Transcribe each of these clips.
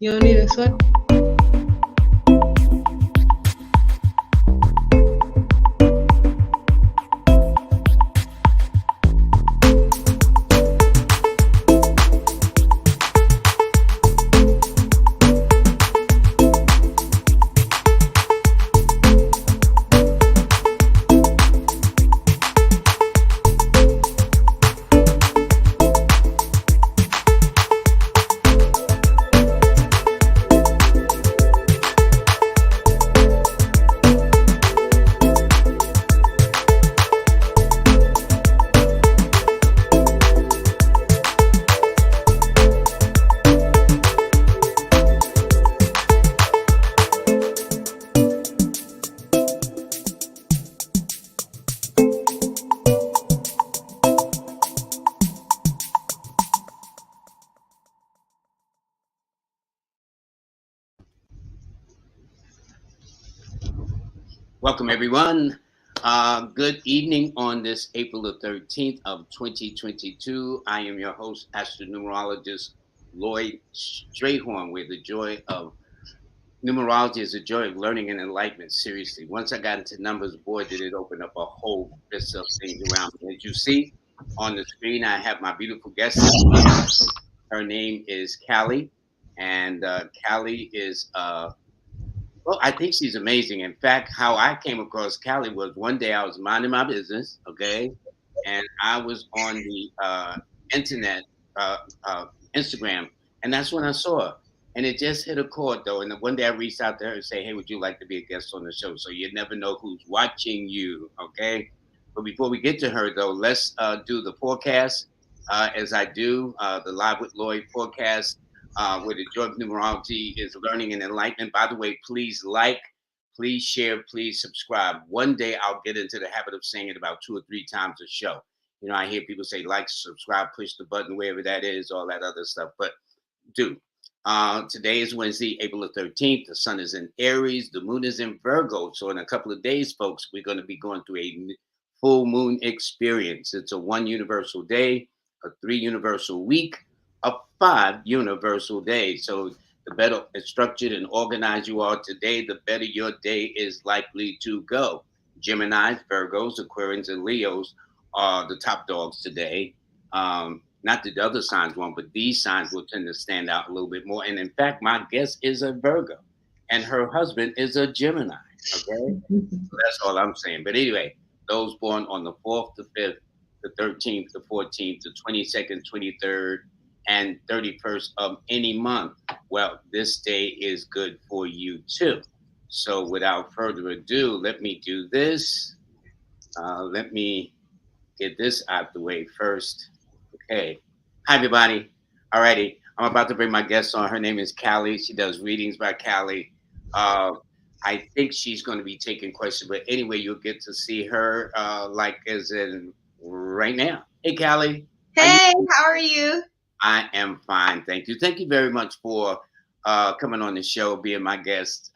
You don't need a sweat. Welcome, everyone. Good evening on this April the 13th of 2022. I am your host, astronumerologist Lloyd Strayhorn, where the joy of numerology is the joy of learning and enlightenment. Seriously, once I got into numbers, boy, did it open up a whole list of things around me. As you see on the screen, I have my beautiful guest. Her name is Callie, and Callie is well, I think she's amazing. In fact, how I came across Callie was one day I was minding my business, okay, and I was on the internet, uh, uh, Instagram, and that's when I saw her. And it just hit a chord though. And then one day I reached out to her and say, "Hey, would you like to be a guest on the show?" So you never know who's watching you, okay? But before we get to her though, let's do the forecast as I do the Live with Lloyd forecast where the joy of numerology is learning and enlightenment. By the way, please like, please share, please subscribe. One day I'll get into the habit of saying it about 2 or 3 times a show. You know, I hear people say like, subscribe, push the button, wherever that is, all that other stuff. But do. Today is Wednesday, April the 13th. The sun is in Aries. The moon is in Virgo. So in a couple of days, folks, we're going to be going through a full moon experience. It's a 1 universal day, a 3 universal week, a 5 universal day. So the better structured and organized you are today, the better your day is likely to go. Geminis, Virgos, Aquarians, and Leos are the top dogs today. Not that the other signs won't, but these signs will tend to stand out a little bit more. And in fact, my guest is a Virgo, and her husband is a Gemini. Okay, so that's all I'm saying. But anyway, those born on the 4th, the 5th, the 13th, the 14th, the 22nd, 23rd, and 31st of any month, well, this day is good for you too. So without further ado, let me do this. Let me get this out the way first. Okay. Hi, everybody. Alrighty. I'm about to bring my guest on. Her name is Callie. She does readings by Callie. Uh, I think she's going to be taking questions, but anyway, you'll get to see her like as in right now. Hey, Callie. Hey, how are you? I am fine. Thank you. Thank you very much for coming on the show, being my guest.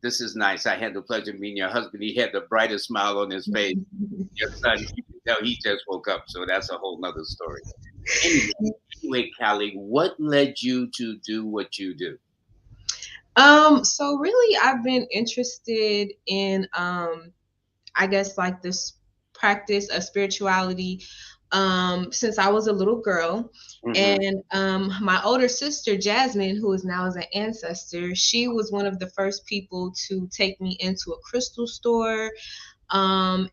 This is nice. I had the pleasure of meeting your husband. He had the brightest smile on his face. Your son, you can tell he just woke up, so that's a whole nother story. Anyway, Callie, what led you to do what you do? So really I've been interested in I guess like this practice of spirituality since I was a little girl. Mm-hmm. And my older sister Jasmine, who is now as an ancestor, she was one of the first people to take me into a crystal store. And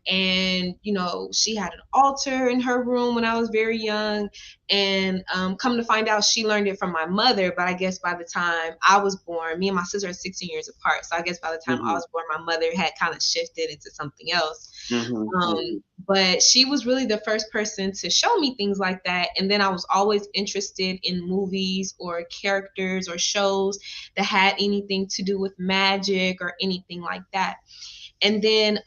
she had an altar in her room when I was very young, and come to find out she learned it from my mother. But I guess by the time I was born, me and my sister are 16 years apart, so I guess by the time I Mm-hmm. was born, my mother had kind of shifted into something else. Mm-hmm. But she was really the first person to show me things like that. And then I was always interested in movies or characters or shows that had anything to do with magic or anything like that. And then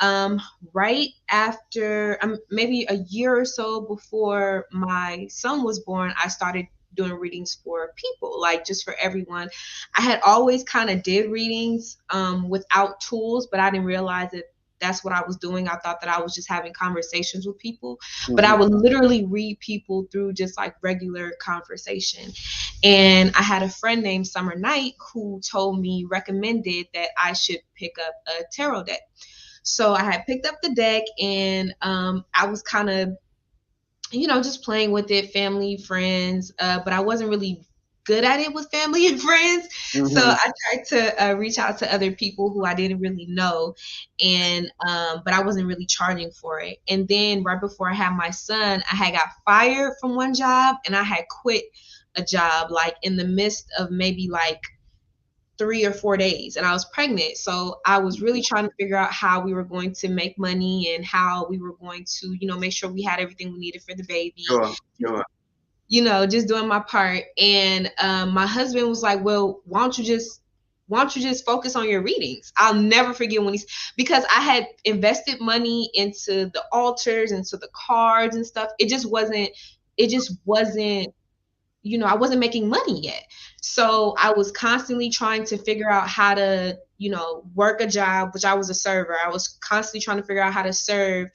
right after, maybe a year or so before my son was born, I started doing readings for people, like just for everyone. I had always kind of did readings without tools, but I didn't realize that's what I was doing. I thought that I was just having conversations with people, but I Mhm. would literally read people through just like regular conversation. And I had a friend named Summer Knight who told me, recommended that I should pick up a tarot deck. So I had picked up the deck, and I was kind of, just playing with it, family, friends, but I wasn't really good at it with family and friends. So Mhm. I tried to reach out to other people who I didn't really know, and but I wasn't really charging for it. And then right before I had my son, I had got fired from one job, and I had quit a job like in the midst of maybe like 3 or 4 days, and I was pregnant. So I was really trying to figure out how we were going to make money and how we were going to, make sure we had everything we needed for the baby. Sure. Sure. Just doing my part. And my husband was like, "Well, why don't you just focus on your readings?" I'll never forget when because I had invested money into the altars, into the cards and stuff. It just wasn't I wasn't making money yet. So I was constantly trying to figure out how to, work a job, which I was a server. I was constantly trying to figure out how to serve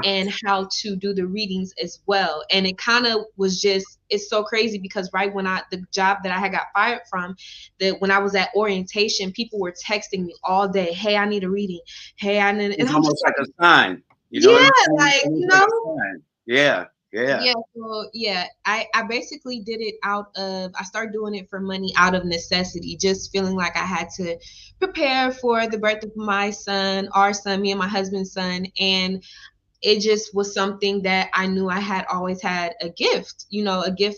and how to do the readings as well. And it kind of was just, it's so crazy because right when the job that I had got fired from, that when I was at orientation, people were texting me all day, "Hey, I need a reading. Hey, I need," and It's I'm just almost like a sign. You know what yeah, I'm saying? like, Almost like a sign. Yeah. Yeah. yeah, so yeah, I basically did it I started doing it for money out of necessity, just feeling like I had to prepare for the birth of my son, our son, me and my husband's son. And it just was something that I knew I had always had a gift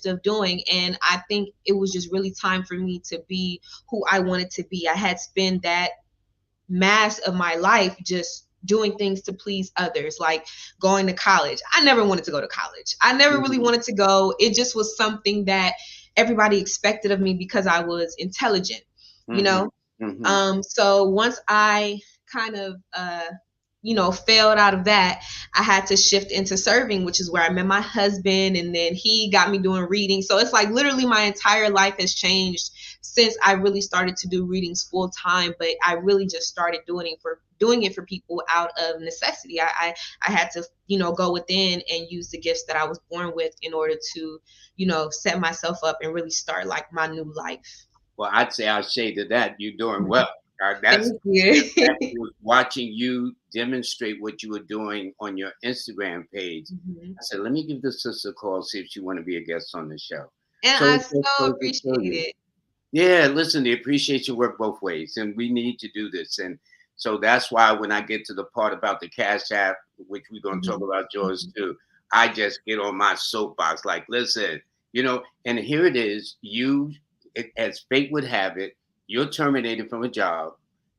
of doing. And I think it was just really time for me to be who I wanted to be. I had spent that mass of my life just doing things to please others, like going to college. I never wanted to go to college. I never really Mhm. wanted to go. It just was something that everybody expected of me because I was intelligent, you Mhm. know? Mhm. So once I kind of, failed out of that, I had to shift into serving, which is where I met my husband, and then he got me doing reading. So it's like literally my entire life has changed since I really started to do readings full time. But I really just started doing it for people out of necessity. I had to, go within and use the gifts that I was born with in order to, set myself up and really start like my new life. Well, I'd say I'll say to that, you're doing well. That's Thank you. that was watching you demonstrate what you were doing on your Instagram page. Mhm. I said, let me give this sister a call, see if she want to be a guest on the show. And So I it just so goes to appreciate show you. it. Yeah, listen, the appreciation work both ways, and we need to do this. And so that's why when I get to the part about the Cash App, which we're going to talk Mhm. about yours Mhm. too, I just get on my soapbox like, listen, and here it is. As fate would have it, you're terminated from a job,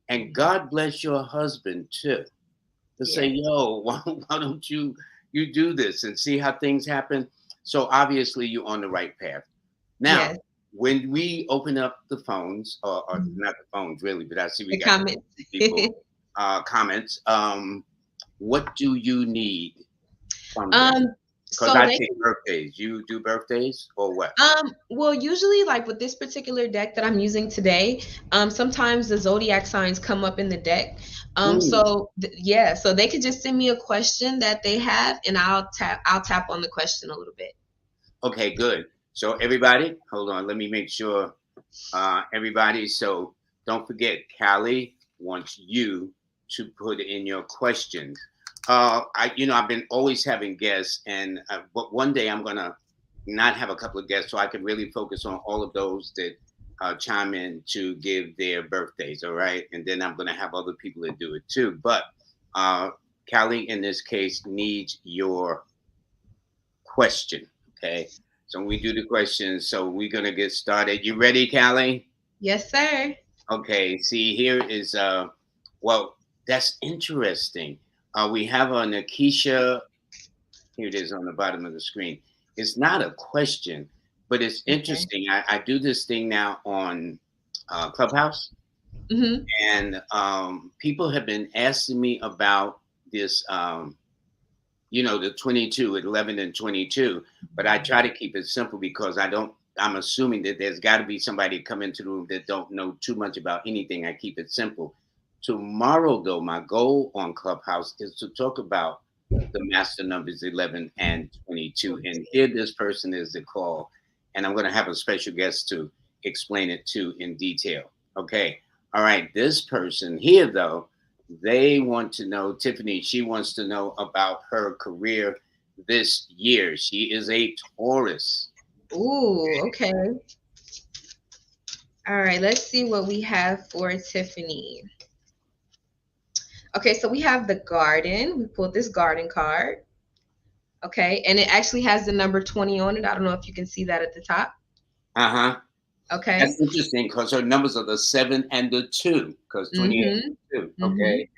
and Mhm. God bless your husband too to say, Yes. yo, why don't you do this and see how things happen? So obviously you're on the right path. Now, Yes. when we open up the phones, or Mhm. not the phones really, but I see we The got comments. people comments. What do you need from them? Um, Because so I they take birthdays. You do birthdays or what? well, usually like with this particular deck that I'm using today, sometimes the zodiac signs come up in the deck. Mm, Yeah, so they could just send me a question that they have, and I'll tap on the question a little bit. okay, good. So everybody, hold on. Let me make sure everybody. So don't forget, Callie wants you to put in your questions. I've been always having guests, and but one day I'm gonna not have a couple of guests, so I can really focus on all of those that chime in to give their birthdays. All right, and then I'm gonna have other people that do it too. But uh, Callie, in this case, needs your question. Okay, so we do the questions. So we're gonna get started. You ready, Callie? Yes, sir. Okay, see here is well, that's interesting. We have a Nakisha, here it is on the bottom of the screen. It's not a question, but it's Okay. interesting. I do this thing now on Clubhouse, Mhm. and people have been asking me about this, the 22, 11 and 22, but I try to keep it simple because I'm assuming that there's got to be somebody come into the room that don't know too much about anything. I keep it simple. Tomorrow, though, my goal on Clubhouse is to talk about the master numbers 11 and 22. And here this person is the call. And I'm going to have a special guest to explain it to in detail. Okay. All right. This person here, though, they want to know, Tiffany, she wants to know about her career this year. She is a Taurus. Ooh, okay. All right, let's see what we have for Tiffany. Okay, so we have the garden. We pulled this garden card. Okay, and it actually has the number 20 on it. I don't know if you can see that at the top. Uh-huh. Okay. That's interesting because her numbers are the 7 and the 2, because 28 is 2. Okay.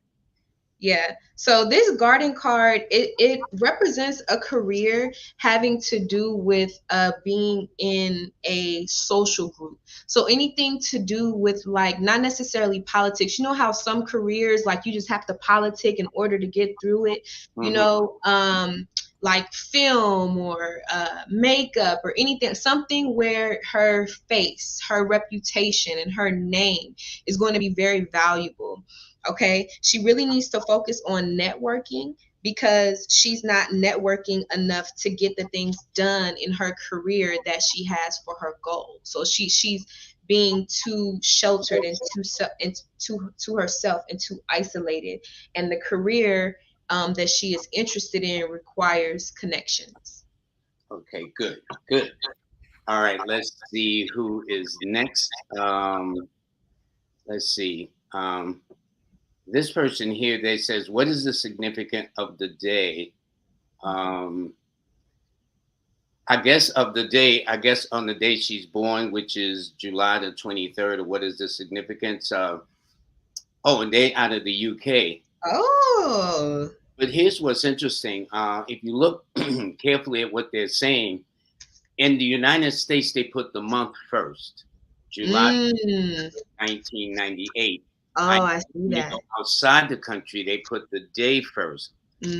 Yeah. So this garden card, it represents a career having to do with being in a social group. So anything to do with, like, not necessarily politics. You know how some careers, like, you just have to politic in order to get through it, you know, like film or makeup or anything, something where her face, her reputation, and her name is going to be very valuable. Okay, she really needs to focus on networking because she's not networking enough to get the things done in her career that she has for her goal. So she's being too sheltered and to herself and too isolated. And the career that she is interested in requires connections. Okay, good, good. All right, let's see who is next. Let's see. This person here, they says, what is the significance of the day? I guess of the day, I guess on the day she's born, which is July the 23rd, or what is the significance of? Oh, and they out of the UK. Oh. But here's what's interesting. If you look carefully at what they're saying, in the United States, they put the month first, July 1998. I see that. Outside the country, they put the day first. So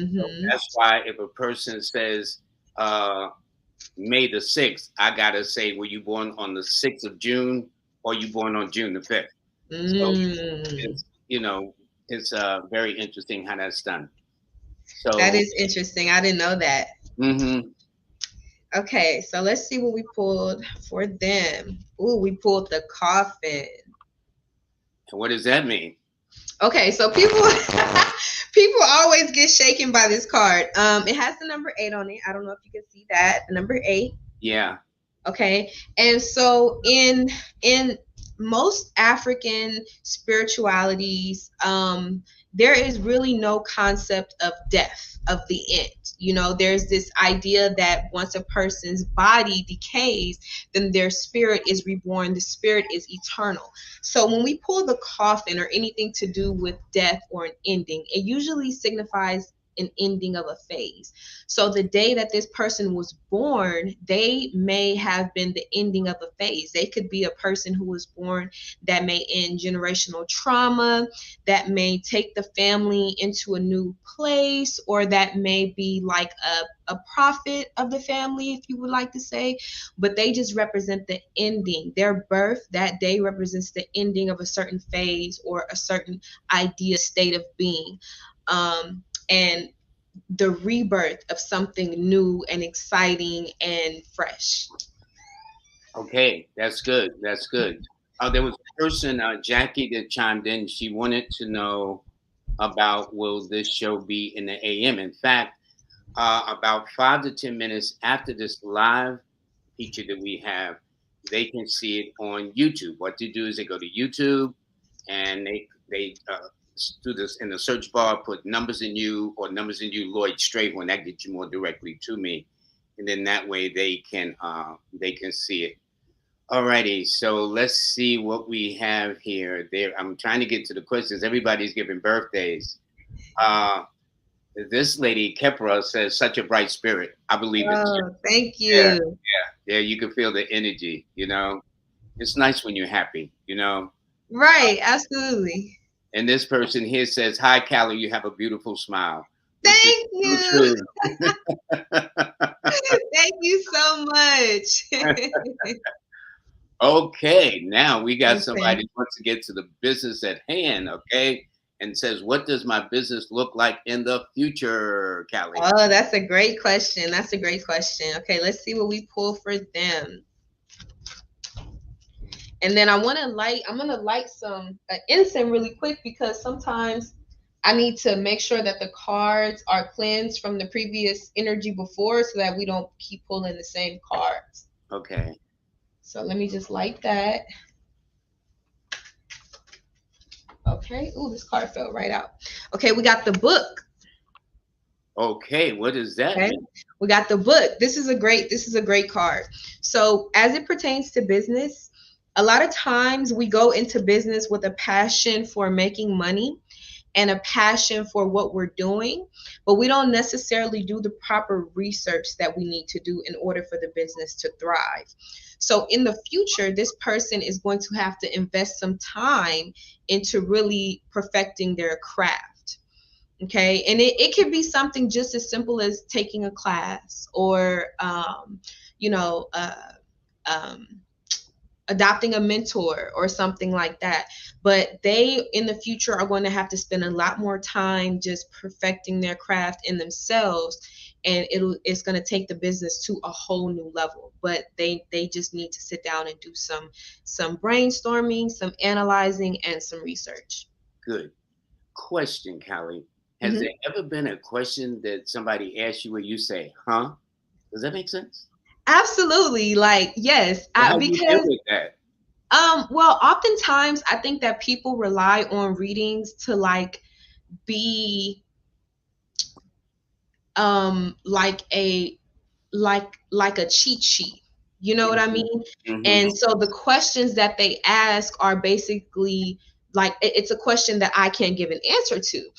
that's why if a person says May the 6th, I got to say, were you born on the 6th of June or you born on June the 5th? So, it's, it's very interesting how that's done. So that is interesting. I didn't know that. Okay, so let's see what we pulled for them. Ooh, we pulled the coffin. What does that mean? Okay, so people people always get shaken by this card. It has the number 8 on it. I don't know if you can see that. The number 8. Yeah. Okay. And so in most African spiritualities, there is really no concept of death, of the end. There's this idea that once a person's body decays, then their spirit is reborn. The spirit is eternal. So when we pull the coffin or anything to do with death or an ending, it usually signifies an ending of a phase. So the day that this person was born, they may have been the ending of a phase. They could be a person who was born that may end generational trauma, that may take the family into a new place, or that may be like a prophet of the family, if you would like to say, but they just represent the ending. Their birth that day represents the ending of a certain phase or a certain idea, state of being. And the rebirth of something new and exciting and fresh. Okay, that's good. That's good. There was a person, Jackie, that chimed in. She wanted to know about, will this show be in the AM? In fact, about 5 to 10 minutes after this live feature that we have, they can see it on YouTube. What they do is they go to YouTube and they do this in the search bar, put Numbers in You or Numbers in You Lloyd Strayhorn. That gets you more directly to me, and then that way they can see it. Alrighty, so let's see what we have here. There, I'm trying to get to the questions. Everybody's giving birthdays. This lady Kepra says, "Such a bright spirit." I believe it. Oh, thank you. Yeah. You can feel the energy. It's nice when you're happy. Right, absolutely. And this person here says, "Hi, Callie, you have a beautiful smile." Thank you. Thank you so much. Okay, now we got somebody who wants to get to the business at hand. Okay, and says, "What does my business look like in the future, Callie?" Oh, that's a great question. That's a great question. Okay, let's see what we pull for them. And then I'm gonna light some incense really quick because sometimes I need to make sure that the cards are cleansed from the previous energy before so that we don't keep pulling the same cards. Okay. So let me just light that. Okay. Ooh, this card fell right out. Okay, we got the book. Okay, what does that Okay. mean? We got the book. This is a great card. So as it pertains to business, a lot of times we go into business with a passion for making money and a passion for what we're doing, but we don't necessarily do the proper research that we need to do in order for the business to thrive. So in the future, this person is going to have to invest some time into really perfecting their craft. Okay. And it could be something just as simple as taking a class or, you know, um, adopting a mentor or something like that. But they in the future are going to have to spend a lot more time just perfecting their craft in themselves, and it's going to take the business to a whole new level. But they just need to sit down and do some brainstorming, some analyzing, and some research. Good question, Callie. Has there Hmm. ever been a question that somebody asked you where you say, "Huh"? Does that make sense? Absolutely. Like, yes, Well, how do you deal because with that? well, oftentimes I think that people rely on readings to like be like a cheat sheet. You know what I Mhm, mean? mhm. And so the questions that they ask are basically like it's a question that I can't give an answer to.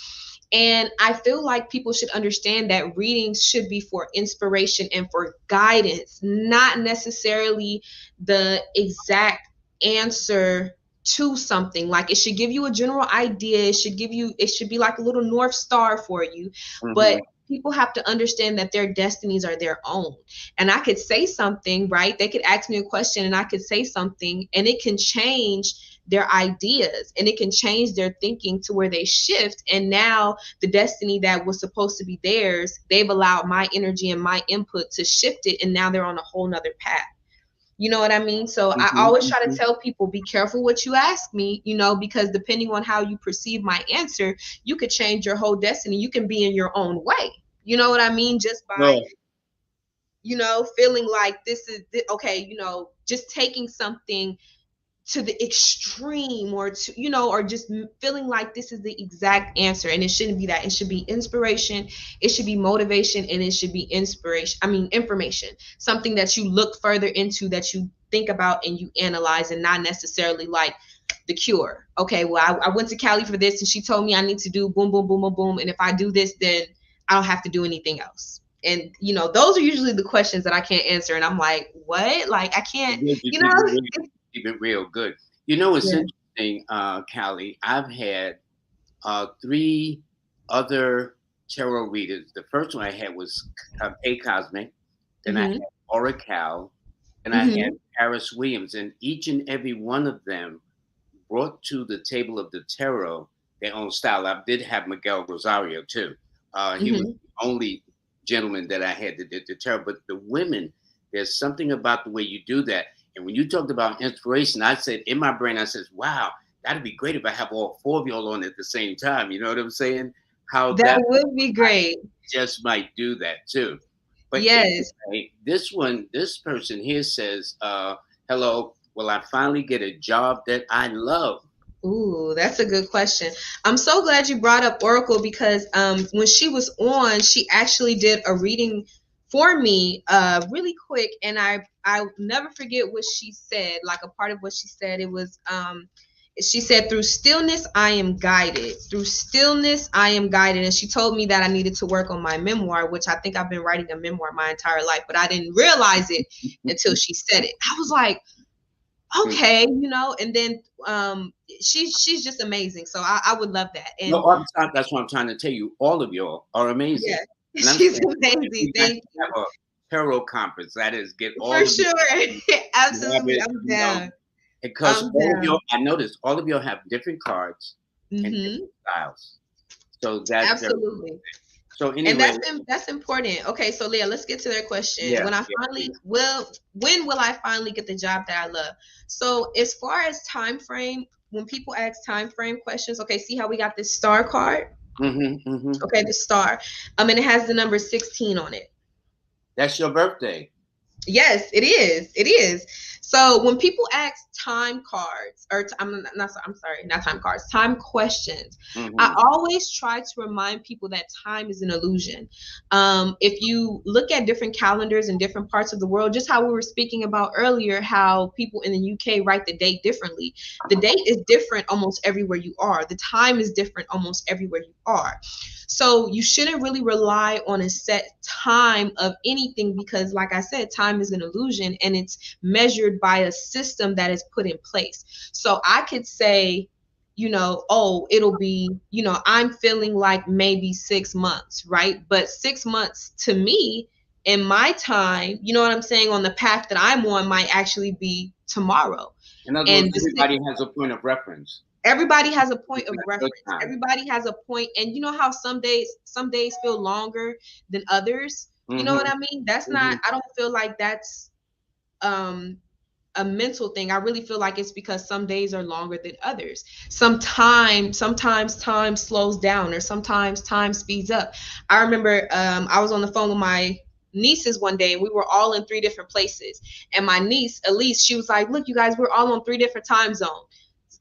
And I feel like people should understand that readings should be for inspiration and for guidance, not necessarily the exact answer to something. Like it should give you a general idea, it should be like a little north star for you. But Mhm. people have to understand that their destinies are their own. And I could say something, right? They could ask me a question and I could say something and it can change their ideas and it can change their thinking to where they shift, and now the destiny that was supposed to be theirs, they've allowed my energy and my input to shift it, and now they're on a whole nother path. You know what I mean? So I Mhm, always try to mhm. tell people, be careful what you ask me, because depending on how you perceive my answer, you could change your whole destiny. You can be in your own way. You know what I mean? Just by, No, feeling like this is okay, just taking something to the extreme, or to or just feeling like this is the exact answer, and it shouldn't be that. It should be inspiration, it should be motivation, and it should be information, something that you look further into, that you think about and you analyze, and not necessarily like the cure. Okay, well, I went to Cali for this and she told me I need to do boom boom boom boom boom, and if I do this, then I don't have to do anything else. And those are usually the questions that I can't answer, and I'm like, what? Like, I can't, you you keep it know real, keep it real good. You know, it's yeah. interesting, Callie. I've had three other tarot readers. The first one I had was A Cosmic. Then I had Mhm. Oracle, and I had Mhm. Paris Williams, and each and every one of them brought to the table of the tarot their own style. I did have Miguel Rosario too. He was Mhm. the only gentleman that I had that did the tarot. But the women, there's something about the way you do that. And when you talked about inspiration, I said in my brain, I said, "Wow, that'd be great if I have all four of y'all on at the same time." You know what I'm saying? How That that would be great. just might do that too. But Yes. anyway, this person here says, "Hello, will I finally get a job that I love?" Ooh, that's a good question. I'm so glad you brought up Oracle because when she was on, she actually did a reading for me really quick, and I never forget what she said. Like a part of what she said, it was she said, "Through stillness I am guided. Through stillness I am guided." And she told me that I needed to work on my memoir, which I think I've been writing a memoir my entire life, but I didn't realize it until she said it. I was like, okay, and then she's just amazing. So I would love that. No, And all the time, that's what I'm trying to tell you. All of y'all are amazing. yeah, And I'm she's saying if amazing. we got to Thank you. have a tarot conference, that is, get For all of you sure. to have Absolutely. it, I'm you know, down. because I'm all of y'all, down. I noticed all of y'all have different cards, and Mm-hmm. different styles. So that's very Absolutely. so And anyway, that's important. Okay, so Leah, let's get to their question. yeah, When I yeah, finally please. will when will I finally get the job that I love? So as far as time frame, when people ask time frame questions, okay, see how we got this star card? Mm-hmm, mm-hmm. Okay, the star. And it has the number 16 on it. That's your birthday. Yes, it is. It is. So when people ask time cards, or I'm sorry, not time cards, time questions, I Mm-hmm. always try to remind people that time is an illusion. If you look at different calendars in different parts of the world, just how we were speaking about earlier, how people in the UK write the date differently. The date is different almost everywhere you are. The time is different almost everywhere you are. So you shouldn't really rely on a set time of anything because, like I said, time is an illusion and it's measured by a system that is put in place. So I could say, oh, it'll be, I'm feeling like maybe 6 months, right? But 6 months to me in my time, you know what I'm saying, on the path that I'm on might actually be tomorrow. In other words, And the everybody has a point of reference. everybody has a point of Good reference. time. Everybody has a point, and you know how some days feel longer than others. You know what Mm-hmm, I mean? That's mm-hmm. not, I don't feel like that's um a mental thing. I really feel like it's because some days are longer than others. Sometimes time slows down, or sometimes time speeds up. I remember I was on the phone with my nieces one day, and we were all in three different places. And my niece, Elise, she was like, "Look, you guys, we're all on three different time zones.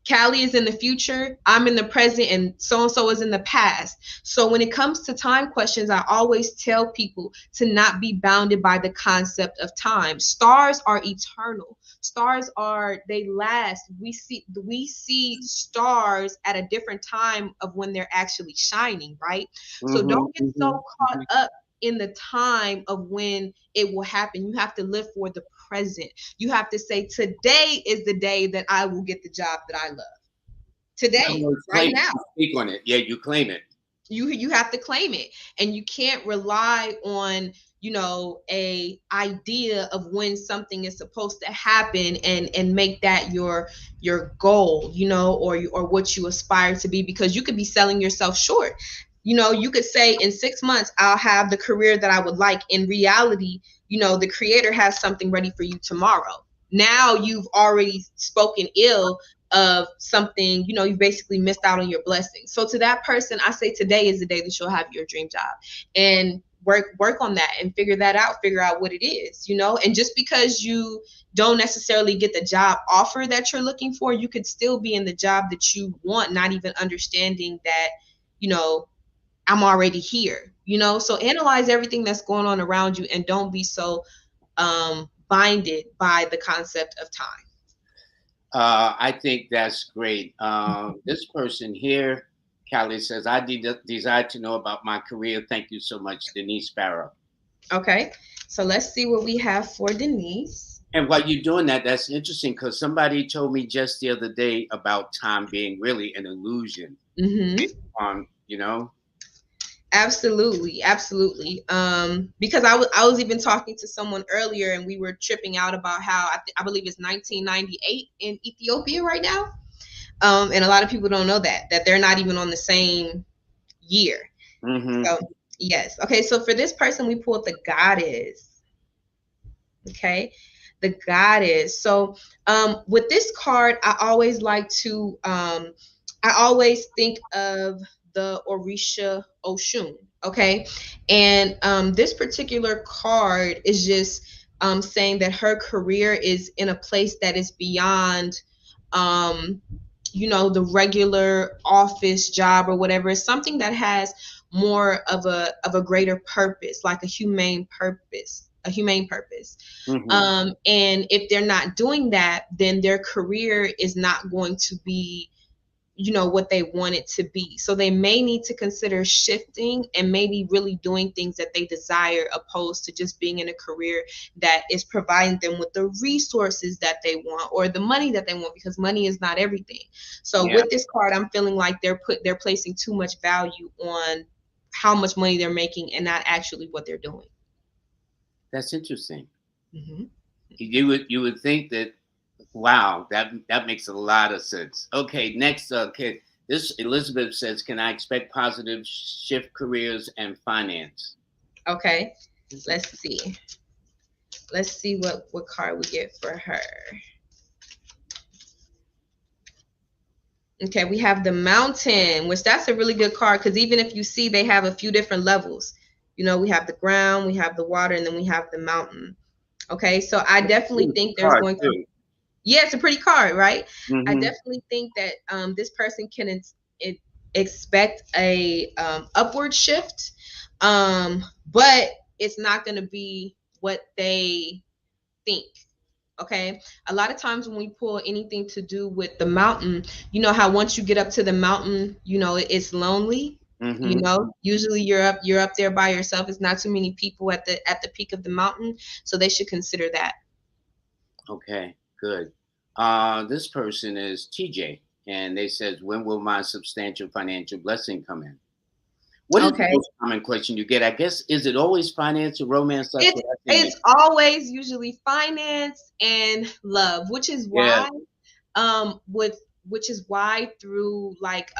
Callie is in the future, I'm in the present, and so is in the past." So when it comes to time questions, I always tell people to not be bounded by the concept of time. Stars are eternal. Stars are, they last. We see stars at a different time of when they're actually shining, right? So Mm-hmm, don't get mm-hmm, so caught mm-hmm. up in the time of when it will happen. You have to live for the present. You have to say, today is the day that I will get the job that I love. In other Today, words, right claim it. now. You speak on it. Yeah, you claim it. You have to claim it. And you can't rely on, a idea of when something is supposed to happen and make that your goal, or what you aspire to be, because you could be selling yourself short. You could say in 6 months I'll have the career that I would like. In reality, the creator has something ready for you tomorrow. Now you've already spoken ill of something, you've basically missed out on your blessings. So to that person, I say today is the day that you'll have your dream job. And work on that and figure out what it is. And just because you don't necessarily get the job offer that you're looking for, you could still be in the job that you want, not even understanding that, I'm already here. So analyze everything that's going on around you and don't be so binded by the concept of time. I think that's great. This person here, Callie, says, I desire to know about my career. Thank you so much, Denise Sparrow. Okay, so let's see what we have for Denise. And while you're doing that, that's interesting because somebody told me just the other day about time being really an illusion. Mm-hmm. You know? Absolutely, absolutely. Because I was even talking to someone earlier, and we were tripping out about how I believe it's 1998 in Ethiopia right now. And a lot of people don't know that they're not even on the same year. Mm-hmm. So yes. Okay, so for this person, we pulled the goddess. Okay, the goddess. So with this card, I always think of the Orisha Oshun. Okay, and this particular card is just saying that her career is in a place that is beyond um, the regular office job or whatever. It's something that has more of a greater purpose, like a humane purpose. Mm-hmm. And if they're not doing that, then their career is not going to be, what they want it to be. So they may need to consider shifting and maybe really doing things that they desire, opposed to just being in a career that is providing them with the resources that they want or the money that they want, because money is not everything. So Yeah, with this card, I'm feeling like they're placing too much value on how much money they're making and not actually what they're doing. that's interesting. Mm-hmm. You would think that. Wow, that makes a lot of sense. Okay, next, okay, This Elizabeth says, "Can I expect positive shift careers and finance?" Okay, let's see. Let's see what card we get for her. Okay, we have the Mountain, which that's a really good card because even if you see, they have a few different levels. You know, we have the ground, we have the water, and then we have the mountain. Okay, so I definitely think there's going to. Yeah, it's a pretty card, right? Mm-hmm. I definitely think that this person can expect a upward shift, but it's not going to be what they think. Okay, a lot of times when we pull anything to do with the mountain, you know how once you get up to the mountain, you know it's lonely. Mm-hmm. You know, usually you're up there by yourself. It's not too many people at the peak of the mountain, so they should consider that. Okay, good. This person is TJ, and they says, "When will my substantial financial blessing come in?" What is the most common question you get? I guess, is it always finance or romance? It's always usually finance and love, which is why, which is why through like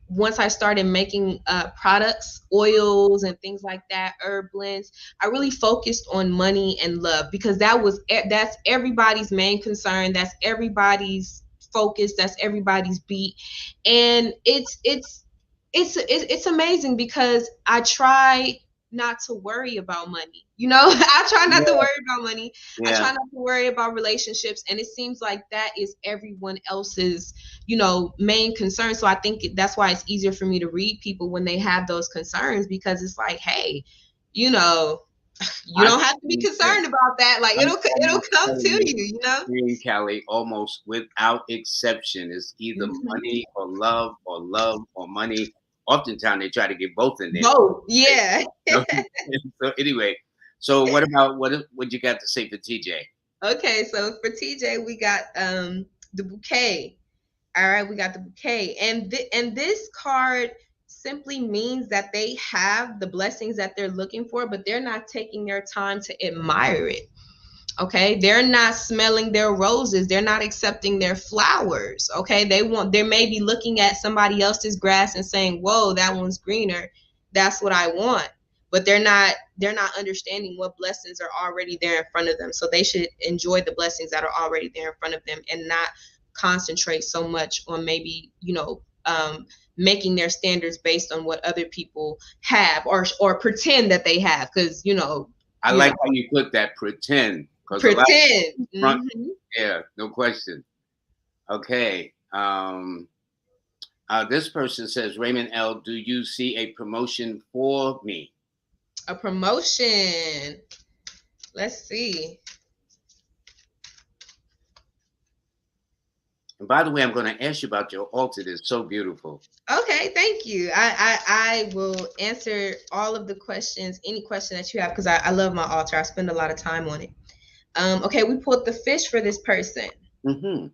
once I started making products, oils and things like that, herb blends, I really focused on money and love because that's everybody's main concern. That's everybody's focus. That's everybody's beat, and it's amazing because I try not to worry about money. You know, I try not to worry about money. I try not to worry about relationships. And it seems like that is everyone else's, you know, main concern. So I think that's why it's easier for me to read people when they have those concerns, because it's like, hey, you know, you don't have to be concerned about that. Like it'll come to you, you know. Callie, almost without exception, is either money or love or money. Oftentimes they try to get both in there. Both, yeah. So anyway, so what about what you got to say for TJ? Okay, so for TJ we got the bouquet. All right, we got the bouquet, and this card simply means that they have the blessings that they're looking for, but they're not taking their time to admire it. Okay, they're not smelling their roses, they're not accepting their flowers. Okay, they may be looking at somebody else's grass and saying, whoa, that one's greener, that's what I want, but they're not understanding what blessings are already there in front of them. So they should enjoy the blessings that are already there in front of them and not concentrate so much on maybe, you know, making their standards based on what other people have or pretend that they have, because you know, I like how you put that, pretend. Pretend. Yeah, no question. Okay. This person says, Raymond L., do you see a promotion for me? A promotion. Let's see. And by the way, I'm going to ask you about your altar. It's so beautiful. Okay, thank you. I will answer all of the questions, any question that you have, because I love my altar. I spend a lot of time on it. Okay, we pulled the fish for this person. Mm-hmm.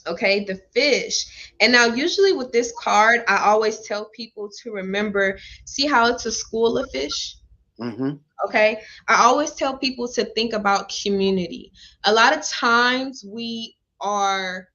Okay, the fish. And now usually with this card, I always tell people to remember, see how it's a school of fish? Mm-hmm. Okay, I always tell people to think about community. A lot of times we are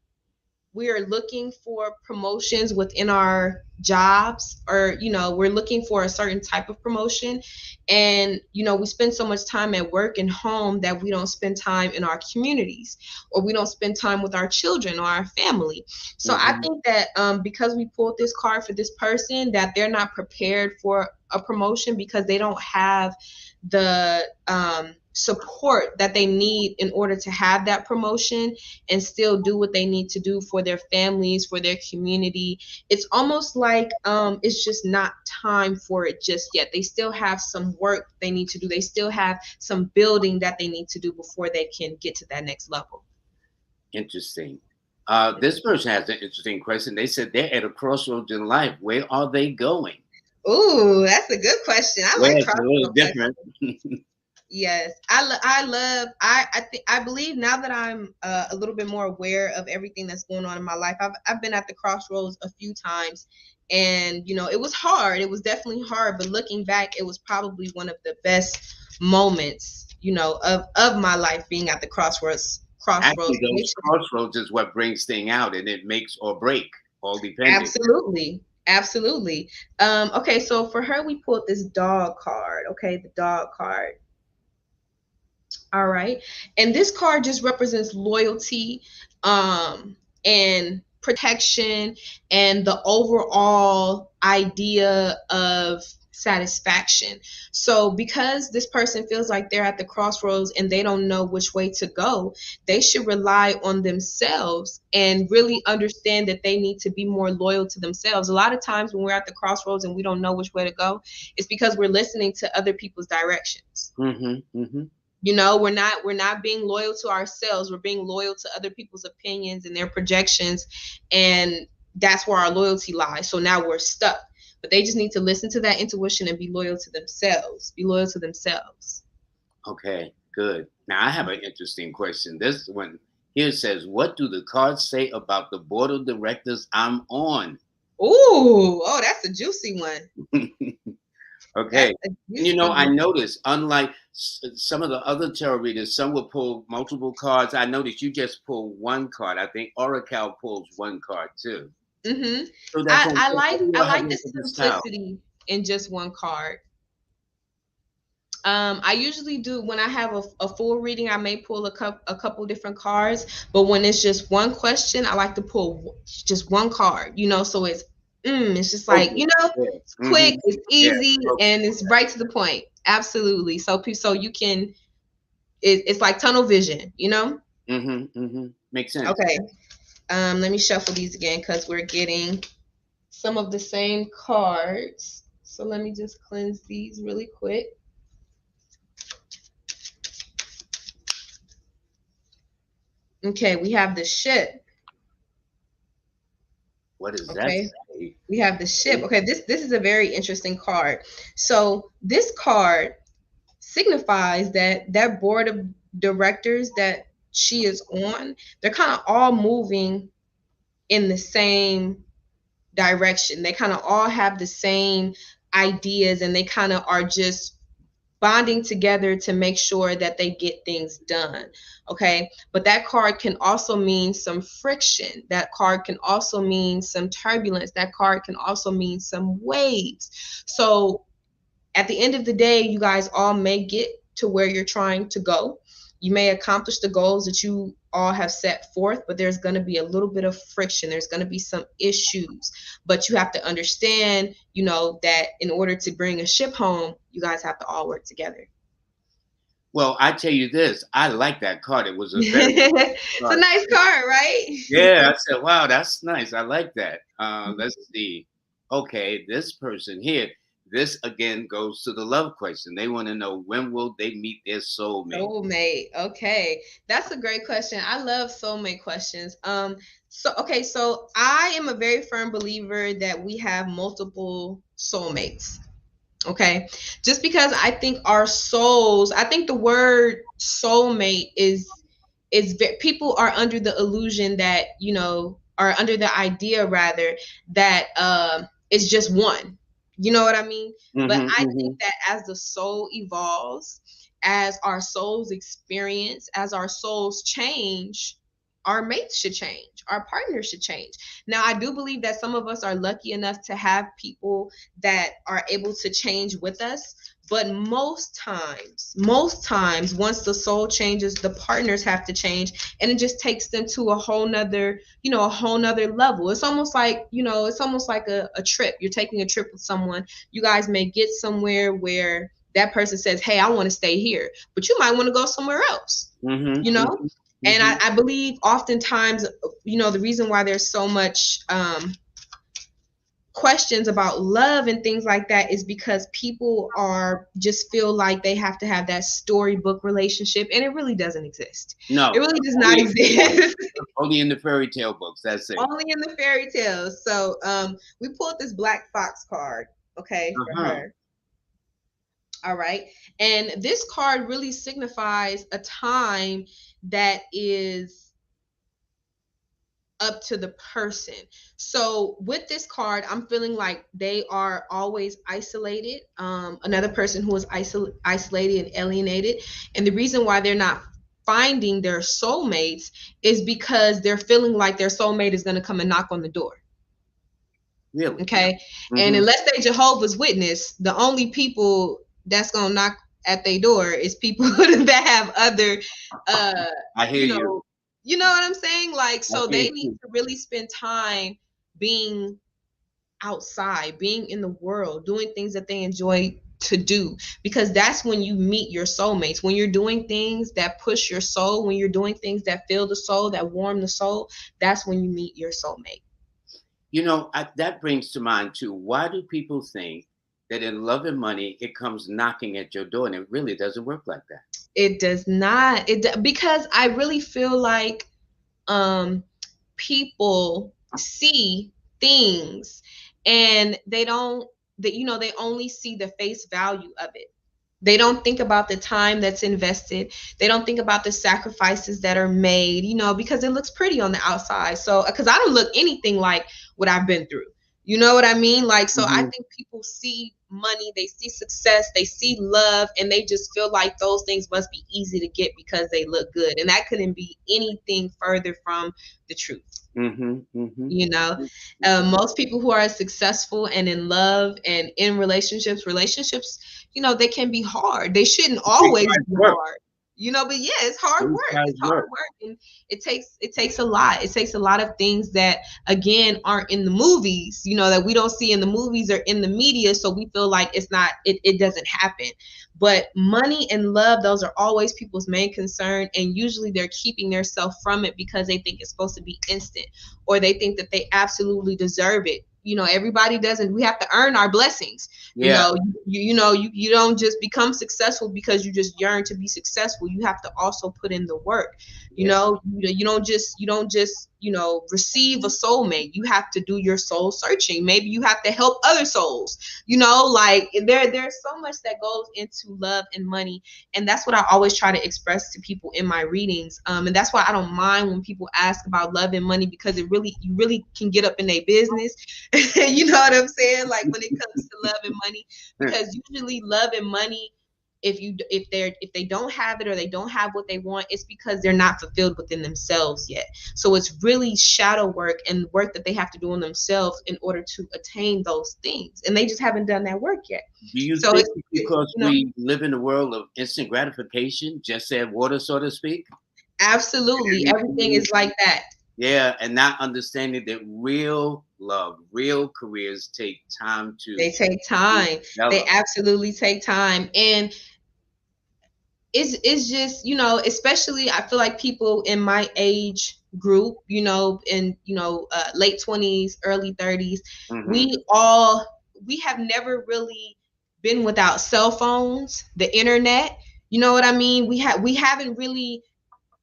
looking for promotions within our jobs, or you know, we're looking for a certain type of promotion, and you know, we spend so much time at work and home that we don't spend time in our communities, or we don't spend time with our children or our family. So I think that because we pulled this card for this person, that they're not prepared for a promotion because they don't have the support that they need in order to have that promotion and still do what they need to do for their families, for their community. It's almost like it's just not time for it just yet. They still have some work they need to do. They still have some building that they need to do before they can get to that next level. Interesting. This person has an interesting question. They said they're at a crossroads in life. Where are they going? Ooh, that's a good question. I like crossroads. A little different. Yes, I believe now that I'm a little bit more aware of everything that's going on in my life. I've been at the crossroads a few times, and you know, it was hard. It was definitely hard, but looking back, it was probably one of the best moments, you know, of my life, being at the crossroads. Actually, those crossroads is what brings things out, and it makes or break. all depending. Absolutely. Okay, so for her, we pulled this dog card. Okay, the dog card. All right. And this card just represents loyalty, and protection, and the overall idea of satisfaction. So because this person feels like they're at the crossroads and they don't know which way to go, they should rely on themselves and really understand that they need to be more loyal to themselves. A lot of times when we're at the crossroads and we don't know which way to go, it's because we're listening to other people's directions. You know, we're not being loyal to ourselves. We're being loyal to other people's opinions and their projections, and that's where our loyalty lies. So now we're stuck. But they just need to listen to that intuition and be loyal to themselves. Be loyal to themselves. Okay, good. Now I have an interesting question. This one here says, "What do the cards say about the board of directors I'm on?" Ooh, oh, that's a juicy one. Okay. You know, I noticed, unlike some of the other tarot readers, some will pull multiple cards. I noticed you just pull one card. I think Oracle pulls one card too. So I like the simplicity in just one card. I usually do, when I have a full reading, I may pull a couple different cards, but when it's just one question, I like to pull just one card, you know, so it's just like, you know, it's quick, it's easy, and it's right to the point. Absolutely. So you can, it's like tunnel vision, you know? Makes sense. Okay. Let me shuffle these again because we're getting some of the same cards. So let me just cleanse these really quick. Okay, we have the ship. What is that? We have the ship. Okay, this is a very interesting card. So this card signifies that board of directors that she is on, they're kind of all moving in the same direction. They kind of all have the same ideas, and they kind of are just bonding together to make sure that they get things done. Okay, but that card can also mean some friction. That card can also mean some turbulence. That card can also mean some waves. So at the end of the day, you guys all may get to where you're trying to go. You may accomplish the goals that you all have set forth, but there's going to be a little bit of friction. There's going to be some issues, but you have to understand, you know, that in order to bring a ship home, you guys have to all work together. Well, I tell you this, I like that card. It was a very it's a nice card, right? Yeah, I said, wow, that's nice. I like that. Let's see. Okay, this person here, this again goes to the love question. They want to know, when will they meet their soulmate? Soulmate. Okay, that's a great question. I love soulmate questions. So I am a very firm believer that we have multiple soulmates. Okay, just because I think our souls, I think the word soulmate is people are under the illusion that, you know, are under the idea rather that it's just one. You know what I mean? But I think that as the soul evolves, as our souls experience, as our souls change, our mates should change, our partners should change. Now, I do believe that some of us are lucky enough to have people that are able to change with us. But most times, once the soul changes, the partners have to change, and it just takes them to a whole nother, you know, a whole nother level. It's almost like, you know, it's almost like a trip. You're taking a trip with someone. You guys may get somewhere where that person says, hey, I want to stay here, but you might want to go somewhere else, you know? And I believe oftentimes, you know, the reason why there's so much questions about love and things like that is because people are just feel like they have to have that storybook relationship, and it really doesn't exist. No, it really does not exist. Only in the fairy tale books. That's it. Only in the fairy tales. So we pulled this Black Fox card, okay, for her. All right. And this card really signifies a time that is up to the person. So with this card, I'm feeling like they are always isolated. Another person who is isolated and alienated. And the reason why they're not finding their soulmates is because they're feeling like their soulmate is going to come and knock on the door. Really? Okay. And Mm-hmm. unless they Jehovah's Witness, the only people that's gonna knock at their door is people that have other uh I hear you you. know you know what I'm saying? Like, I so hear they need you. to really spend time being outside, being in the world, doing things that they enjoy to do, because that's when you meet your soulmates. When you're doing things that push your soul, when you're doing things that fill the soul, that warm the soul, that's when you meet your soulmate. That brings to mind too. Why do people think that in love and money it comes knocking at your door, and it really doesn't work like that? It does not. Because I really feel like um people see things, and they don't, that they only see the face value of it. They don't think about the time that's invested. They don't think about the sacrifices that are made, because it looks pretty on the outside. So, because I don't look anything like what I've been through. You know what I mean? Like, so I Mm-hmm. think people see money, they see success, they see love, and they just feel like those things must be easy to get because they look good. And that couldn't be anything further from the truth. Mm-hmm. Mm-hmm. you know Mm-hmm. Most people who are successful and in love and in relationships, they can be hard. They shouldn't It always requires be work. hard. But yeah, it's It hard work. requires It's hard work. work, and it takes a lot. It takes a lot of things that, again, aren't in the movies, that we don't see in the movies or in the media, so we feel like it doesn't happen. But money and love, those are always people's main concern, and usually they're keeping themselves from it because they think it's supposed to be instant, or they think that they absolutely deserve it. Everybody doesn't. We have to earn our blessings. Yeah. You don't just become successful because you just yearn to be successful. You have to also put in the work. Yeah. You don't just receive a soulmate. You have to do your soul searching. Maybe you have to help other souls. Like, there's so much that goes into love and money, and that's what I always try to express to people in my readings. And that's why I don't mind when people ask about love and money, because you really can get up in their business. You know what I'm saying? Like, when it comes to love and money, because usually love and money, if they don't have it, or they don't have what they want, it's because they're not fulfilled within themselves yet. So it's really shadow work and work that they have to do on themselves in order to attain those things, and they just haven't done that work yet. Do you So think it's it's because we live in a world of instant gratification, just add water, so to speak? absolutely everything is like that. Yeah, and not understanding that real love, real careers take time They to take time. They develop. absolutely take time. And it's just, especially, I feel like people in my age group, in late 20s, early 30s, Mm-hmm. we have never really been without cell phones, the internet. You know what I mean? We haven't really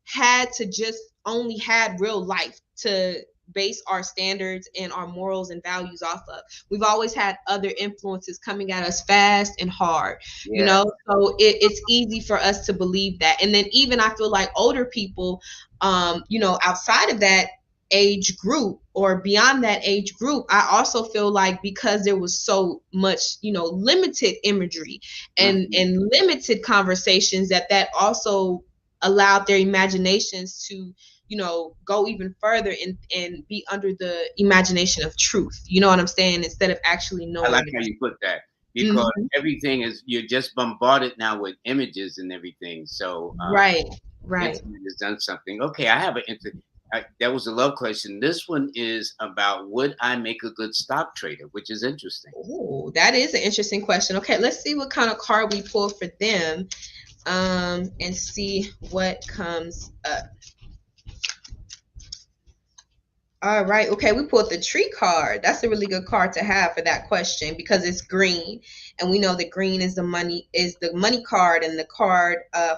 had to just only had real life to base our standards and our morals and values off of. We've always had other influences coming at us fast and hard, Yeah. so it's easy for us to believe that. And then, even I feel like older people, outside of that age group or beyond that age group, I also feel like, because there was so much, limited imagery and Mm-hmm. and limited conversations, that also allowed their imaginations to, go even further and be under the imagination of truth. You know what I'm saying? Instead of actually I like knowing the how you put that, because truth. everything is, you're just bombarded now with images and everything. So Right, right. internet has done something. Okay, I have that was a love question. This one is about, would I make a good stock trader, which is interesting. Oh, that is an interesting question. Okay, let's see what kind of card we pull for them, and see what comes up. All right. Okay, we pulled the tree card. That's a really good card to have for that question, because it's green, and we know that green is the money card, and the card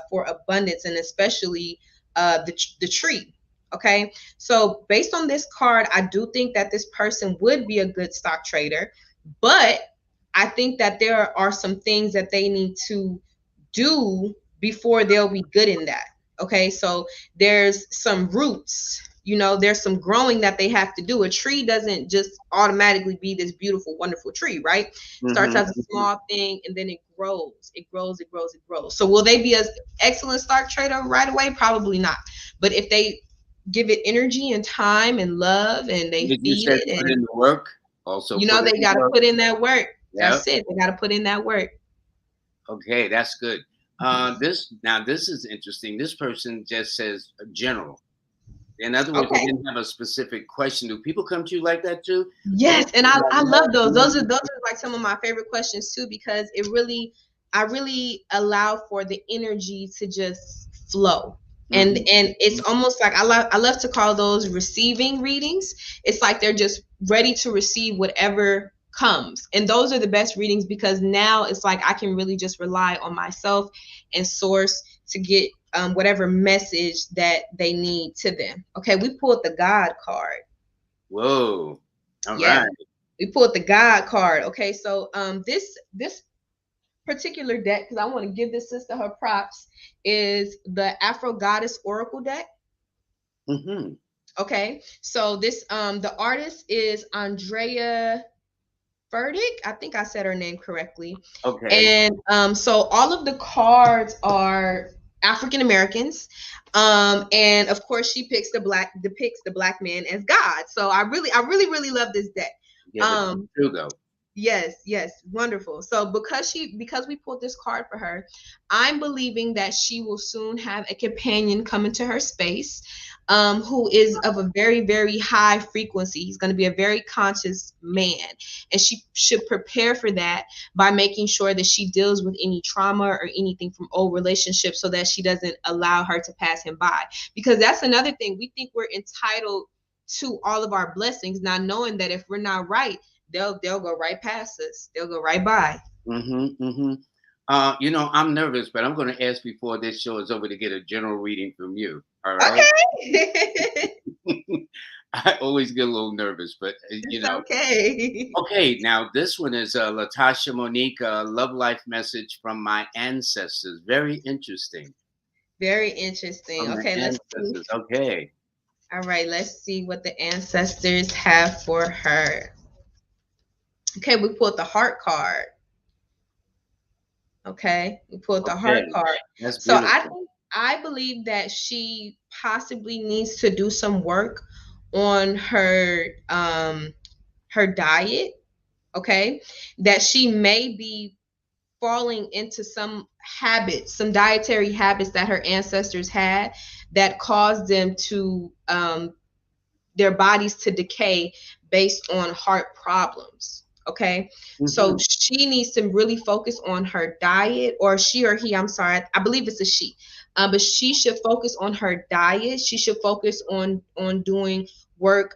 for abundance, and especially the tree. Okay. So based on this card, I do think that this person would be a good stock trader, but I think that there are some things that they need to do before they'll be good in that. Okay, so there's some roots, there's some growing that they have to do. A tree doesn't just automatically be this beautiful, wonderful tree, right? Starts as a Mm-hmm. small thing, and then it grows, it grows, it grows, it grows. So will they be an excellent stock trader right away? Probably not. But if they give it energy and time and love, and they Did you feed say it, put and in the work? Also You put know, in they got to work. put in that work. Yep. That's it. They got to put in that work. Okay, that's good. This is interesting. This person just says general. In other words, they Okay. didn't have a specific question. Do people come to you like that too? Yes, and I love those. Those are like some of my favorite questions too, because I really allow for the energy to just flow. And it's almost like I love to call those receiving readings. It's like they're just ready to receive whatever comes. And those are the best readings, because now it's like I can really just rely on myself and source to get whatever message that they need to them. Okay, we pulled the God card. Whoa. All Yes, right. we pulled the God card. Okay, so this particular deck, because I want to give this sister her props, is the Afro Goddess Oracle deck. Mm-hmm. Okay, so this the artist is Andrea Furtick. I think I said her name correctly. Okay. And so all of the cards are African Americans. And of course she depicts the black man as God. So I really love this deck. Yeah, but true though. Yes, wonderful. So because we pulled this card for her, I'm believing that she will soon have a companion come into her space, who is of a very high frequency. He's going to be a very conscious man, and she should prepare for that by making sure that she deals with any trauma or anything from old relationships, so that she doesn't allow her to pass him by. Because that's another thing, we think we're entitled to all of our blessings, not knowing that if we're not right, they'll go right past us. They'll go right by. Mm-hmm. Mm-hmm. I'm nervous, but I'm going to ask before this show is over to get a general reading from you. All right. Okay. I always get a little nervous, but It's okay. Okay, now this one is Latasha Monique, love life message from my ancestors. Very interesting. Very interesting. From the Okay, let's see. ancestors. Okay. All right, let's see what the ancestors have for her. Okay, we pulled the heart card. Okay, we pulled the heart card. That's So beautiful. I believe that she possibly needs to do some work on her diet. Okay, that she may be falling into some habits, some dietary habits that her ancestors had, that caused them to their bodies to decay based on heart problems. Okay, so she needs to really focus on her diet, or she or he, I'm sorry, I believe it's a she, but she should focus on her diet. She should focus on doing work,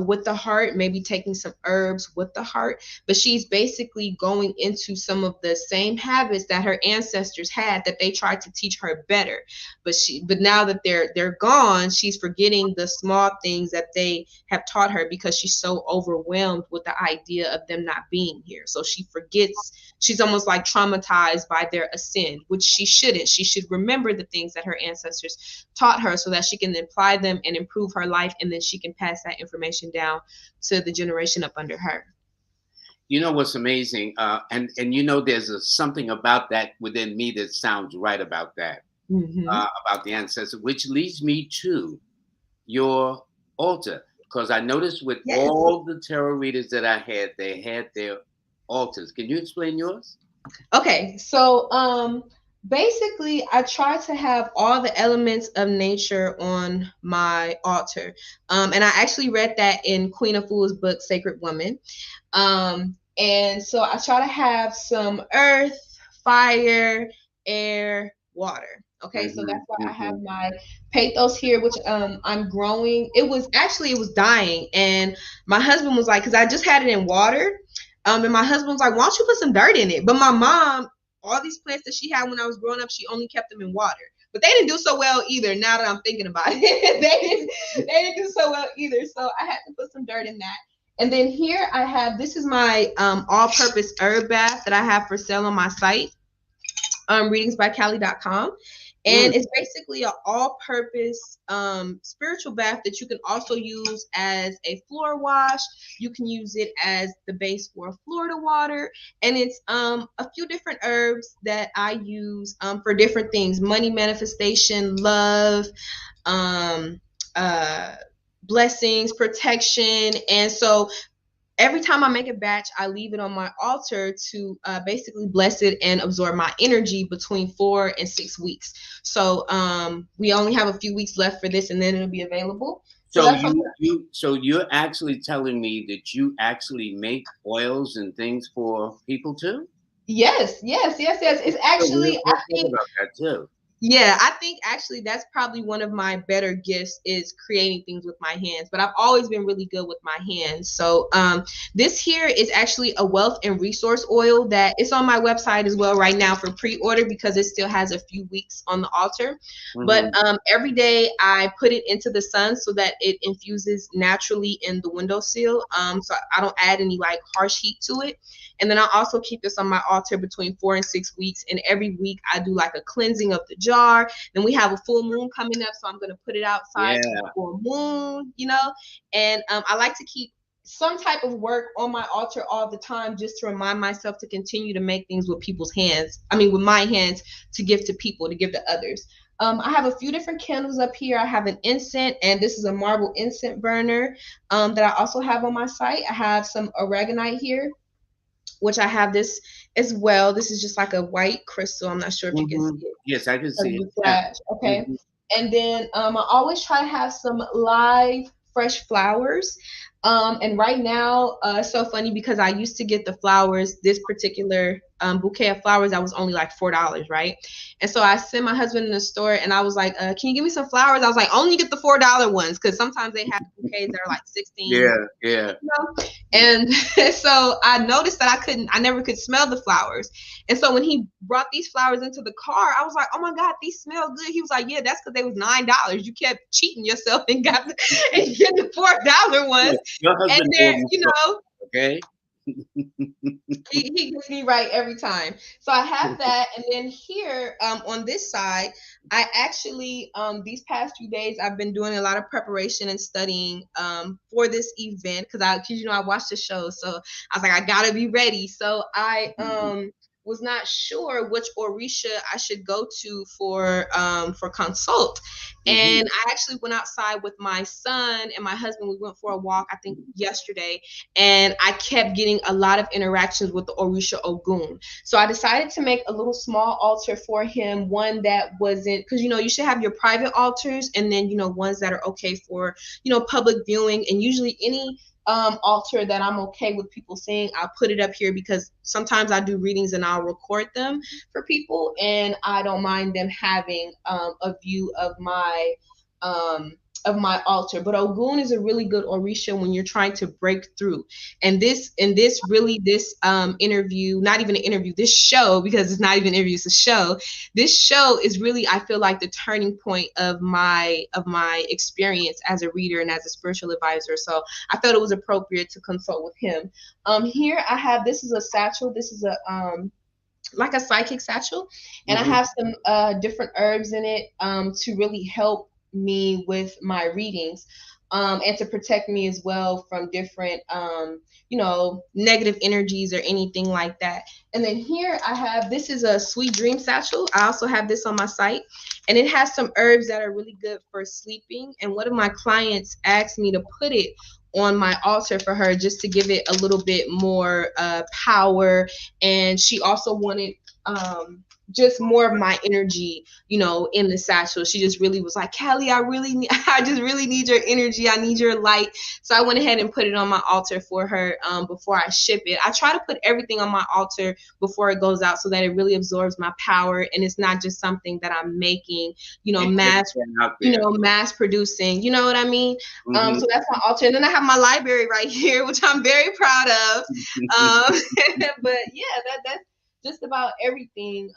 with the heart, maybe taking some herbs with the heart. But she's basically going into some of the same habits that her ancestors had, that they tried to teach her better. But now that they're gone, she's forgetting the small things that they have taught her, because she's so overwhelmed with the idea of them not being here. So she forgets. She's almost like traumatized by their ascend, which she shouldn't. She should remember the things that her ancestors taught her, so that she can apply them and improve her life, and then she can pass that information down to the generation up under her. You know what's amazing, and there's something about that within me that sounds right about that, about the ancestor, which leads me to your altar, because I noticed with all the tarot readers that I had, they had their altars. Can you explain yours? Okay, so basically I try to have all the elements of nature on my altar, and I actually read that in Queen Afua's book Sacred Woman, and so I try to have some earth, fire, air, water. Okay, so that's why I have my pathos here, which I'm growing. It was dying, and my husband was like, because I just had it in water, and my husband was like, why don't you put some dirt in it? But my mom, all these plants that she had when I was growing up, she only kept them in water. But they didn't do so well either, now that I'm thinking about it. they didn't do so well either. So I had to put some dirt in that. And then here I have, this is my all-purpose herb bath that I have for sale on my site, readingsbycallie.com. And it's basically an all-purpose spiritual bath that you can also use as a floor wash. You can use it as the base for Florida water. And it's a few different herbs that I use for different things: money manifestation, love, blessings, protection. And so every time I make a batch, I leave it on my altar to basically bless it and absorb my energy between 4 and 6 weeks. So we only have a few weeks left for this, and then it'll be available. So So that's what so you're actually telling me that you actually make oils and things for people too? yes, yes, yes, yes. It's So actually, I we'll talk think, about that too. yeah, I think actually that's probably one of my better gifts is creating things with my hands. But I've always been really good with my hands. So this here is actually a wealth and resource oil that is on my website as well right now for pre-order because it still has a few weeks on the altar. But every day I put it into the sun so that it infuses naturally in the windowsill. So I don't add any like harsh heat to it. And then I also keep this on my altar between 4 and 6 weeks. And every week I do like a cleansing of the jar. Then we have a full moon coming up, so I'm going to put it outside for the full moon, you know. And I like to keep some type of work on my altar all the time just to remind myself to continue to make things with people's hands. I mean, with my hands to give to people, to give to others. I have a few different candles up here. I have an incense, and this is a marble incense burner that I also have on my site. I have some oregonite here, which I have this as well. This is just like a white crystal. I'm not sure if you can see it. Yes, I can see it. Flash. Okay. And then I always try to have some live fresh flowers. And right now, it's so funny because I used to get the flowers, this particular bouquet of flowers that was only like $4, right? And so I sent my husband in the store and I was like, can you give me some flowers? I was like, only get the $4 ones because sometimes they have bouquets that are like 16. Yeah. You know? And so I noticed that I never could smell the flowers. And so when he brought these flowers into the car, I was like, oh my God, these smell good. He was like, yeah, that's because they was $9. You kept cheating yourself and got the $4 ones. Your husband, and they're, you know, okay. he gets me right every time. So I have that, and then here on this side, I actually these past few days I've been doing a lot of preparation and studying for this event because I watched the show, so I was like I gotta be ready. So I was not sure which Orisha I should go to for consult. And I actually went outside with my son and my husband. We went for a walk, I think yesterday, and I kept getting a lot of interactions with the Orisha Ogun. So I decided to make a little small altar for him, one that wasn't, because you should have your private altars and then ones that are okay for public viewing, and usually any altar that I'm okay with people seeing, I'll put it up here because sometimes I do readings and I'll record them for people, and I don't mind them having a view of my altar. But Ogun is a really good Orisha when you're trying to break through. And this interview, not even an interview, this show, because it's not even an interview, it's a show. This show is really, I feel like, the turning point of my experience as a reader and as a spiritual advisor. So I felt it was appropriate to consult with him. Here I have, this is a satchel. This is a like a psychic satchel, and I have some different herbs in it to really help me with my readings and to protect me as well from different negative energies or anything like that. And then here I have, this is a sweet dream satchel. I also have this on my site, and it has some herbs that are really good for sleeping, and one of my clients asked me to put it on my altar for her just to give it a little bit more power, and she also wanted just more of my energy, in the satchel. She just really was like, Callie, I just really need your energy. I need your light. So I went ahead and put it on my altar for her before I ship it. I try to put everything on my altar before it goes out so that it really absorbs my power, and it's not just something that I'm making, mass producing, you know what I mean? So that's my altar. And then I have my library right here, which I'm very proud of. But yeah, that's just about everything.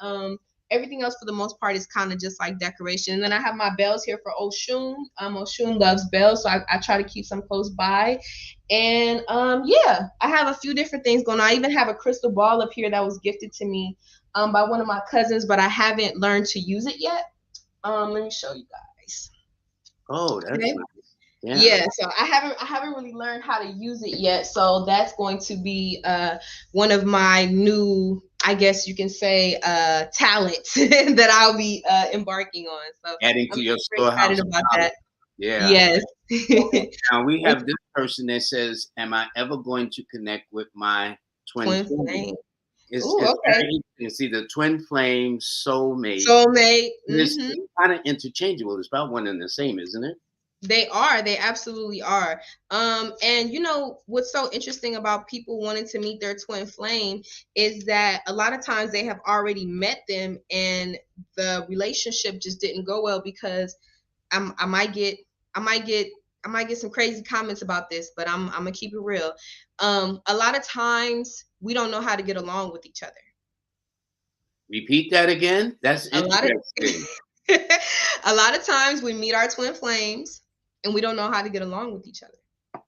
Everything else for the most part is kind of just like decoration. And then I have my bells here for Oshun. Oshun loves bells, so I try to keep some close by. And yeah, I have a few different things going on. I even have a crystal ball up here that was gifted to me by one of my cousins, but I haven't learned to use it yet. Let me show you guys. Oh, that's nice. Yeah, so I haven't really learned how to use it yet. So that's going to be one of my new, I guess you can say, talents that I'll be embarking on. So adding to your storehouse. Excited about that. Yeah. Yes. Okay. Now we have this person that says, "Am I ever going to connect with my twin Twin flame?" flame. It's Ooh, it's okay. very interesting. See, the twin flame soulmate. Soulmate. It's Mm-hmm. kind of interchangeable. It's about one and the same, isn't it? They are. They absolutely are. And you know what's so interesting about people wanting to meet their twin flame is that a lot of times they have already met them, and the relationship just didn't go well because I might get, I might get, I might get some crazy comments about this, but I'm gonna keep it real. A lot of times we don't know how to get along with each other. Repeat that again. That's A lot of interesting. a lot of times we meet our twin flames and we don't know how to get along with each other.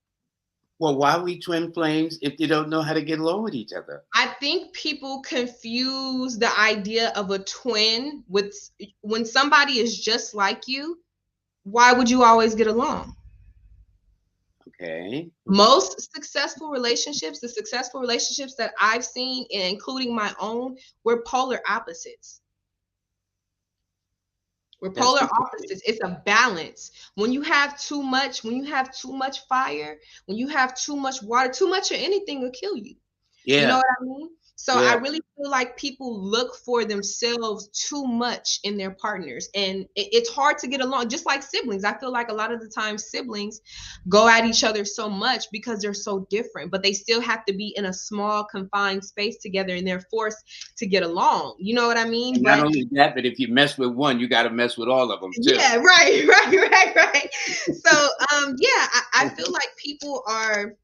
Well, why are we twin flames if you don't know how to get along with each other? I think people confuse the idea of a twin with when somebody is just like you, why would you always get along? Okay. Most successful relationships, the successful relationships that I've seen, including my own, we're polar opposites. We're That's polar interesting. opposites. It's a balance. When you have too much fire, when you have too much water, too much of anything will kill you. You know Yeah. what I mean? So I Yeah. really feel like people look for themselves too much in their partners, and it's hard to get along. Just like siblings, I feel like a lot of the time siblings go at each other so much because they're so different, but they still have to be in a small confined space together, and they're forced to get along. You know what I mean? And not But only that, but if you mess with one, you got to mess with all of them too. yeah, right, right. So yeah, I feel like people are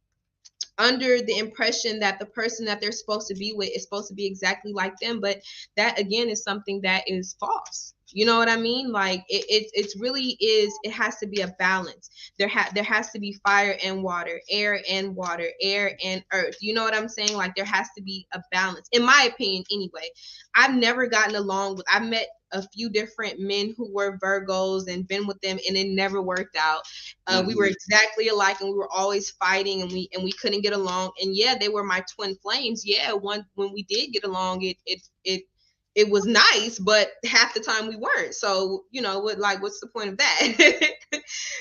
under the impression that the person that they're supposed to be with is supposed to be exactly like them, but that again is something that is false. You know what I mean? Like it's really is. It has to be a balance. There has to be fire and water, air and earth. You know what I'm saying? Like there has to be a balance, in my opinion. Anyway, I've never gotten along with. I've met a few different men who were Virgos and been with them, and it never worked out. We were Mhm. exactly alike, and we were always fighting, and we couldn't get along. And yeah, they were my twin flames. Yeah, one when we did get along, it was nice, but half the time we weren't. So you know, what's the point of that?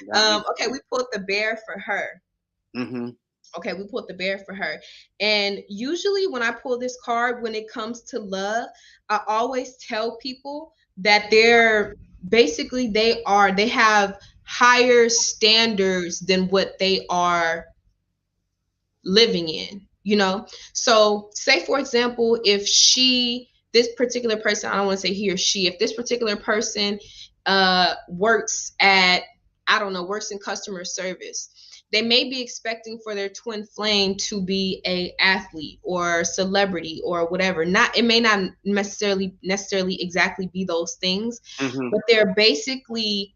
That makes Okay, we pulled the bear for her. hmm Okay, we pulled the bear for her. And usually when I pull this card, when it comes to love, I always tell people that they have higher standards than what they are living in, you know? So say for example, if this particular person, I don't want to say he or she, if this particular person works at, I don't know, works in customer service, they may be expecting for their twin flame to be a athlete or celebrity or whatever. Not it may not necessarily exactly be those things, hmm but they're basically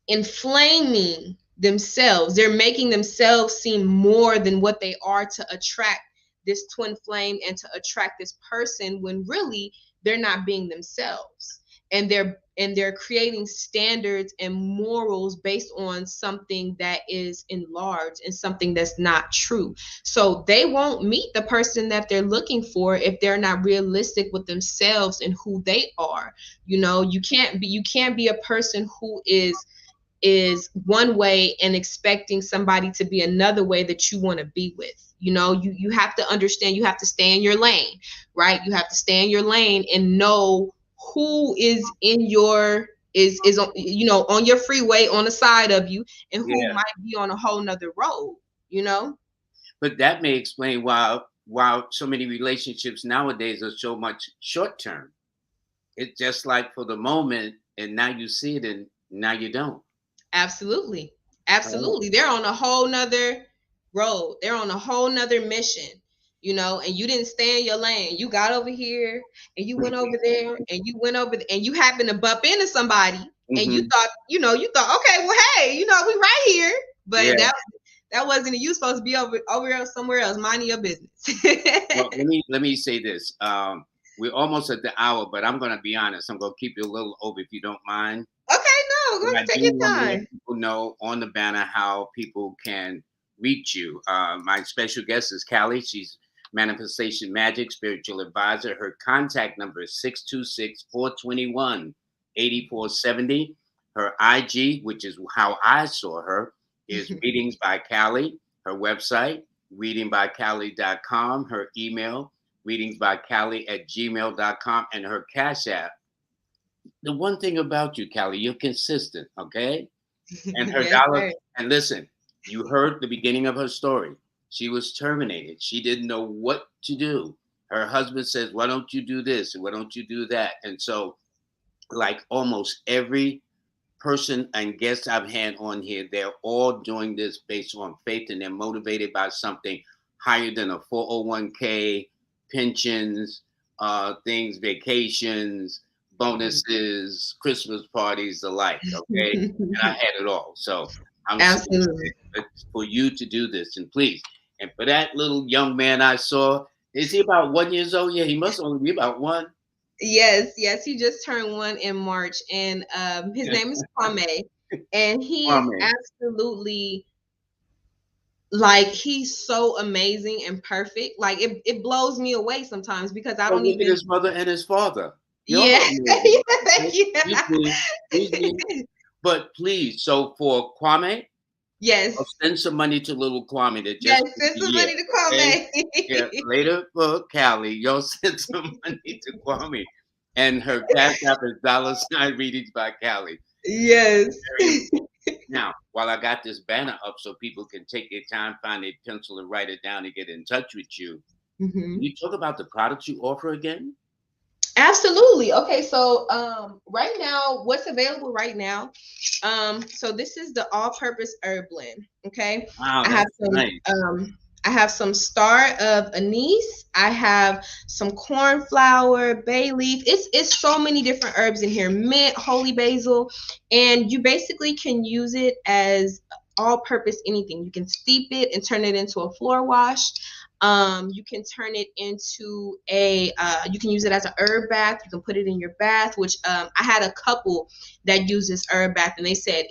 inflaming themselves. They're making themselves seem more than what they are to attract this twin flame and to attract this person, when really they're not being themselves. And they're creating standards and morals based on something that is enlarged and something that's not true. So they won't meet the person that they're looking for if they're not realistic with themselves and who they are. You know, you can't be a person who is one way and expecting somebody to be another way that you want to be with. You know, you have to understand, you have to stay in your lane, right? You have to stay in your lane and know who is in your is on, you know, on your freeway on the side of you, and who Yeah. might be on a whole nother road, you know. But that may explain why so many relationships nowadays are so much short term. It's just like for the moment, and now you see it, and now you don't. Absolutely. Oh. Absolutely. They're on a whole nother road. They're on a whole nother mission, you know, and you didn't stay in your lane. You got over here and you went over there and you went over and you happened to bump into somebody, and you hmm thought, okay, well, hey, we right here. Yeah. But that wasn't it. You supposed to be over somewhere else, minding your business. Well, let me say this. We're almost at the hour, but I'm going to be honest. I'm going to keep you a little over if you don't mind. Okay, no, go And I ahead, take do your want to let time. people know on the banner how people can reach you. My special guest is Callie. She's Manifestation Magic Spiritual Advisor. Her contact number is 626-421-8470. Her IG, which is how I saw her, is Readings by Callie. Her website, readingbycallie.com. Her email, readingsbycallie@gmail.com. And her Cash App. The one thing about you, Callie, you're consistent, okay? And her Yes, dollar. sir. And listen, you heard the beginning of her story. She was terminated. She didn't know what to do. Her husband says, "Why don't you do this? And why don't you do that?" And so, like almost every person and guest I've had on here, they're all doing this based on faith, and they're motivated by something higher than a 401k, pensions, things, vacations, bonuses, Christmas parties, the like. Okay, and I had it all. So I'm Absolutely. soliciting for you to do this, and please. And for that little young man I saw, is he about 1 year old? Yeah, he must only be about one. Yes, yes, he just turned 1 in March, and his name is Kwame, and he is Kwame. absolutely like he's so amazing and perfect. Like it blows me away sometimes because I So don't look at even. his mother and his father. Y'all Yeah, are amazing. Okay? yeah. Usually, but please, so for Kwame, Yes, I'll send some money to little Kwame that yes. just Send the some year. money to Okay. Yeah. Kwame. Later for Callie, y'all send some money to Kwame. And her cash app is $ readings by Callie. Yes. Very important. Now, while I got this banner up so people can take their time, find a pencil and write it down and get in touch with you, Hmm. can you talk about the products you offer again? Absolutely. Okay, so right now, what's available right now? So this is the all-purpose herb blend. Okay, Wow, I have that's some nice. I have some star of anise. I have some cornflower, bay leaf. It's so many different herbs in here. Mint, holy basil, and you basically can use it as all-purpose anything. You can steep it and turn it into a floor wash. You can turn it into you can use it as an herb bath. You can put it in your bath, which I had a couple that used this herb bath and they said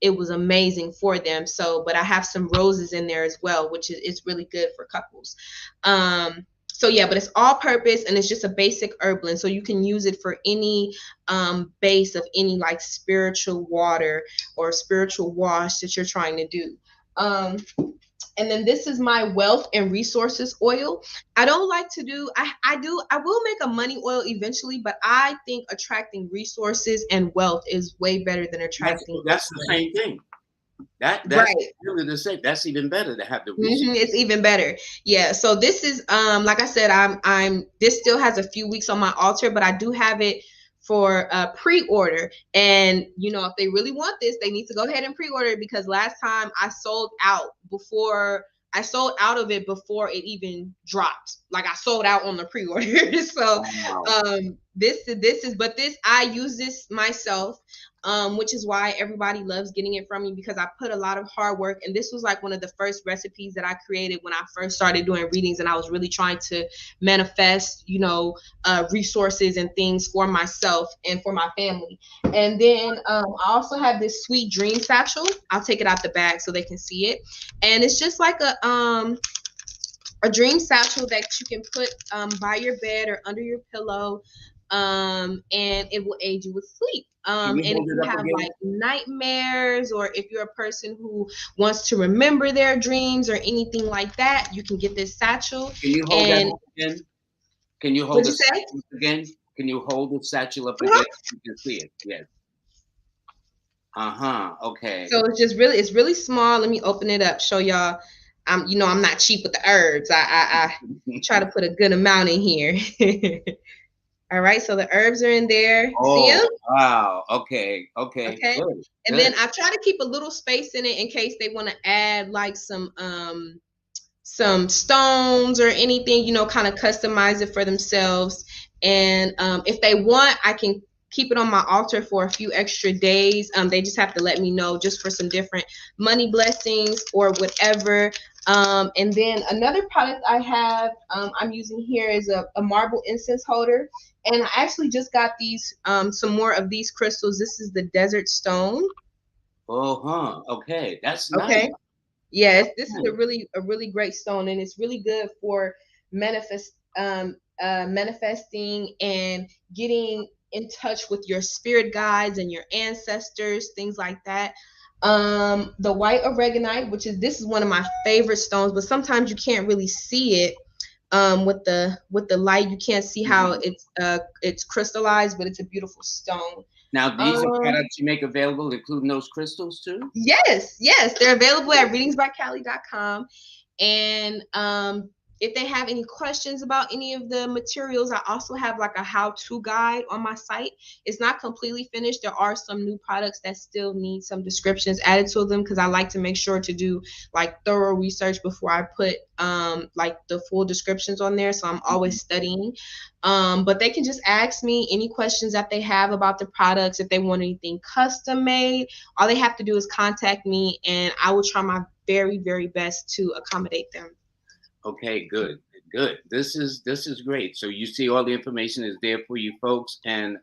it was amazing for them. So, but I have some roses in there as well, which is really good for couples. So yeah, but it's all purpose and it's just a basic herb blend. So you can use it for any base of any like spiritual water or spiritual wash that you're trying to do. Um, and then this is my wealth and resources oil. I don't like to do I will make a money oil eventually, but I think attracting resources and wealth is way better than That's attracting that's the money. same thing. That's Right. really the same. That's even better to have the resource. It's even better. Yeah. So this is like I said, I'm this still has a few weeks on my altar, but I do have it for pre-order. And you know, if they really want this, they need to go ahead and pre-order it because last time I sold out of it before it even dropped. Like I sold out on the pre-order. So Wow. this is but this I use this myself, which is why everybody loves getting it from me because I put a lot of hard work. And this was like one of the first recipes that I created when I first started doing readings, and I was really trying to manifest, you know, resources and things for myself and for my family. And then I also have this sweet dream satchel. I'll take it out the bag so they can see it, and it's just like a dream satchel that you can put by your bed or under your pillow, and it will aid you with sleep. Can you And if hold you it up have again? like nightmares, or if you're a person who wants to remember their dreams or anything like that, you can get this satchel. Can you hold that And up again? Can you hold what'd the you say? satchel up again? Can you hold the satchel up again? Uh-huh. You can see it. Yes. Uh-huh. Okay. So it's really small. Let me open it up, show y'all. You know, I'm not cheap with the herbs. I try to put a good amount in here. All right, so the herbs are in there. You see them? Oh, wow. Okay. Okay. Okay. Good. And Good. then I try to keep a little space in it in case they want to add like some stones or anything, you know, kind of customize it for themselves. And if they want, I can keep it on my altar for a few extra days. They just have to let me know just for some different money blessings or whatever. And then another product I have I'm using here is a marble incense holder. And I actually just got these some more of these crystals. This is the desert stone. Uh-huh. Okay. That's nice. Okay. Yes, That's this is nice. a really great stone, and it's really good for manifesting and getting in touch with your spirit guides and your ancestors, things like that. The white oregonite, which is this is one of my favorite stones, but sometimes you can't really see it with the light. You can't see how it's crystallized, but it's a beautiful stone. Now, these are products you make available, including those crystals too? Yes, they're available at readingsbycallie.com. And if they have any questions about any of the materials, I also have like a how-to guide on my site. It's not completely finished. There are some new products that still need some descriptions added to them, because I like to make sure to do like thorough research before I put like the full descriptions on there. So I'm always studying. But they can just ask me any questions that they have about the products. If they want anything custom made, all they have to do is contact me, and I will try my very, very best to accommodate them. Okay, good. This is great. So you see all the information is there for you folks. And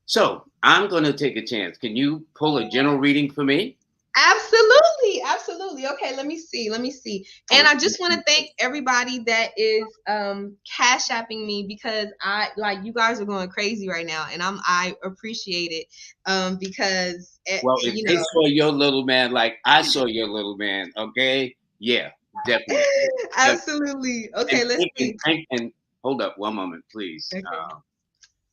so I'm going to take a chance. Can you pull a general reading for me? Absolutely. Okay, let me see. And I just want to thank everybody that is cash apping me, because I like, you guys are going crazy right now, and I appreciate it because well, if they saw your little man like I saw your little man, okay, yeah, definitely. Absolutely. Okay, let's see. And hold up one moment, please. Okay.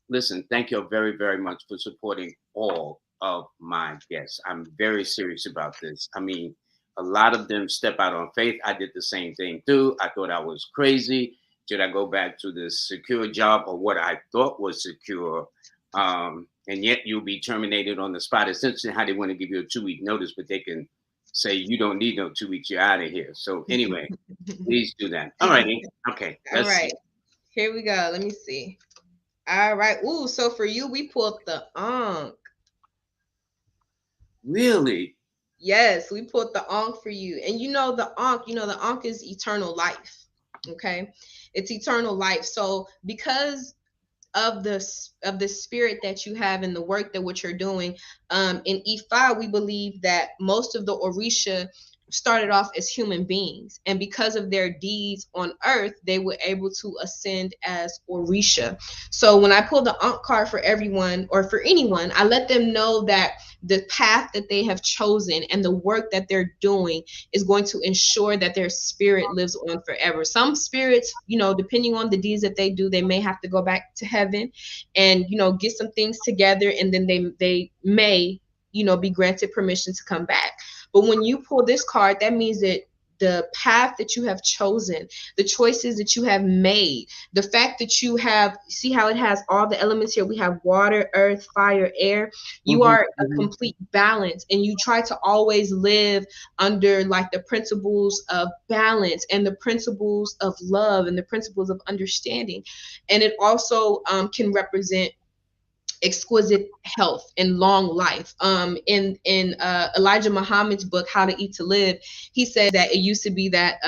Listen, thank you very, very much for supporting all of my guests. I'm very serious about this. I mean, a lot of them step out on faith. I did the same thing too. I thought I was crazy. Should I go back to this secure job, or what I thought was secure? And yet you'll be terminated on the spot. Essentially how they want to give you a 2-week notice, but they can say you don't need no 2 weeks, you're out of here. So anyway, please do that. All righty. Okay. All right. Here we go. Let me see. All right. Ooh, so for you, we pulled the Ankh. Really? Yes, we pulled the Ankh for you. And the Ankh is eternal life. Okay. It's eternal life. So because of the spirit that you have and the work that what you're doing, in Ifa, we believe that most of the Orisha started off as human beings, and because of their deeds on earth, they were able to ascend as Orisha. So when I pull the Ankh card for everyone, or for anyone, I let them know that the path that they have chosen and the work that they're doing is going to ensure that their spirit lives on forever. Some spirits, depending on the deeds that they do, they may have to go back to heaven and get some things together, and then they may be granted permission to come back. But when you pull this card, that means that the path that you have chosen, the choices that you have made, the fact that you have, see how it has all the elements here. We have water, earth, fire, air. You are a complete balance, and you try to always live under like the principles of balance and the principles of love and the principles of understanding. And it also can represent exquisite health and long life. In Elijah Muhammad's book, How to Eat to Live, he said that it used to be that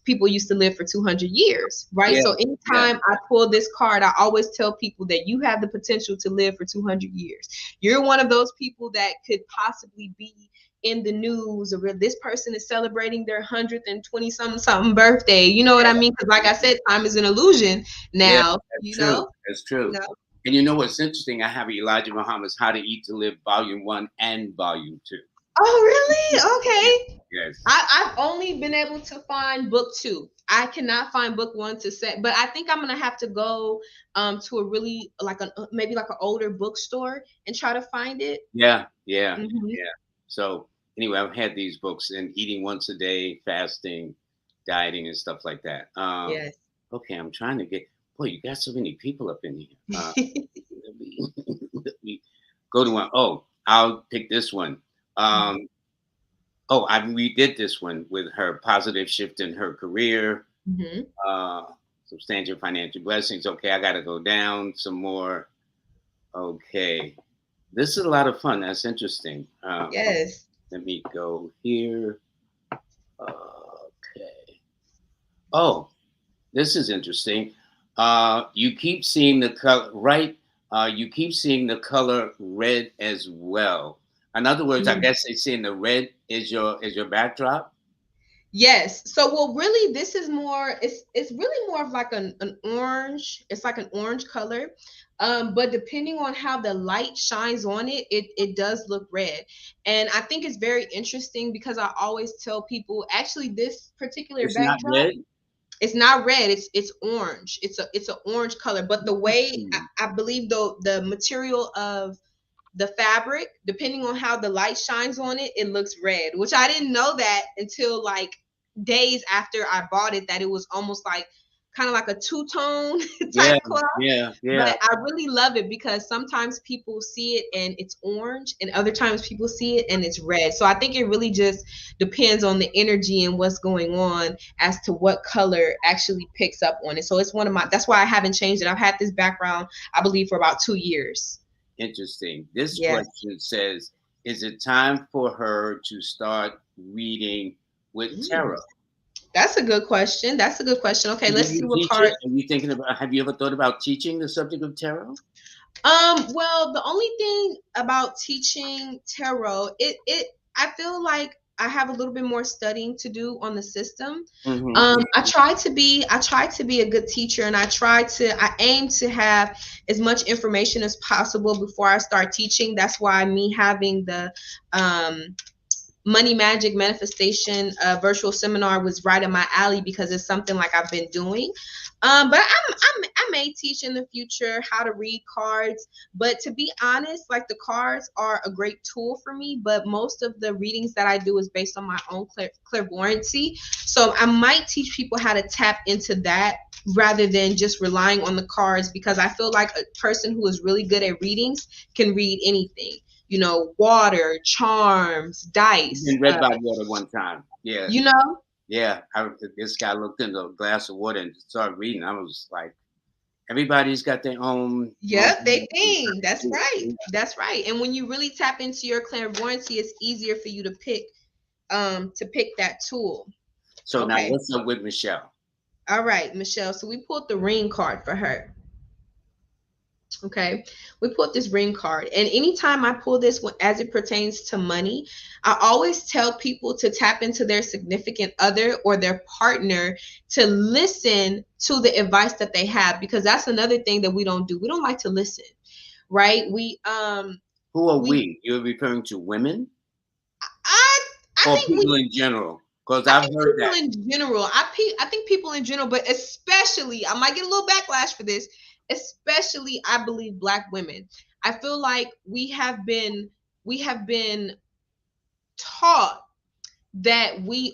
people used to live for 200 years, right? Yeah, so anytime I pull this card, I always tell people that you have the potential to live for 200 years. You're one of those people that could possibly be in the news, or this person is celebrating their 120 something birthday. You know what I mean? Because like I said, time is an illusion now. That's true. And you know what's interesting? I have Elijah Muhammad's How to Eat to Live, Volume 1 and Volume 2. Oh, really? Okay. Yes. I've only been able to find book 2. I cannot find book 1 to set, but I think I'm gonna have to go to a really maybe like an older bookstore and try to find it. Yeah. So anyway, I've had these books, and Eating Once a Day, fasting, dieting, and stuff like that. Yes. Okay, I'm trying to get. Boy, you got so many people up in here. Let me go to one. Oh, I'll pick this one. We did this one with her positive shift in her career, substantial financial blessings. Okay, I got to go down some more. Okay, this is a lot of fun. That's interesting. Yes. Let me go here. Okay. Oh, this is interesting. You keep seeing the color, right? You keep seeing the color red as well. In other words, I guess they're saying the red is your backdrop. Yes. So, well, really, this is more. It's really more of like an orange. It's like an orange color, but depending on how the light shines on it, it does look red. And I think it's very interesting because I always tell people, actually, this particular It's not backdrop, red. it's not red. It's orange. It's an orange color. But the way I believe the material of the fabric, depending on how the light shines on it, it looks red, which I didn't know that until like days after I bought it, that it was almost like kind of like a two-tone Yeah, type cloth. yeah, yeah. But I really love it because sometimes people see it and it's orange, and other times people see it and it's red. So I think it really just depends on the energy and what's going on as to what color actually picks up on it. So it's one of my, that's why I haven't changed it. I've had this background, I believe, for about 2 years. Interesting. This Yes. question says, is it time for her to start reading with tarot? That's a good question. That's a good question. Okay, Do let's see you what teach card. it? Are you thinking about, have you ever thought about teaching the subject of tarot? Well, the only thing about teaching tarot, I feel like I have a little bit more studying to do on the system. Mm-hmm. I try to be a good teacher, and I aim to have as much information as possible before I start teaching. That's why me having the Money Magic Manifestation virtual seminar was right in my alley, because it's something like I've been doing. But I may teach in the future how to read cards. But to be honest, like, the cards are a great tool for me, but most of the readings that I do is based on my own clairvoyancy. So I might teach people how to tap into that rather than just relying on the cards, because I feel like a person who is really good at readings can read anything. Water, charms, dice. Been read by water one time. Yeah. You know? Yeah. This guy looked into a glass of water and started reading. I was like, everybody's got their own. Yep, they think. That's right. That's right. And when you really tap into your clairvoyancy, it's easier for you to pick that tool. So now Okay. what's up with Michelle? All right, Michelle. So we pulled the ring card for her. Okay, we pulled this ring card, and anytime I pull this one as it pertains to money, I always tell people to tap into their significant other or their partner to listen to the advice that they have, because that's another thing that we don't do. We don't like to listen, right? Who are we? You're referring to women? I Or think people in general? Because I I've think heard people that. in general. I think people in general, but especially, I might get a little backlash for this. Especially, I believe Black women. I feel like we have been taught that we're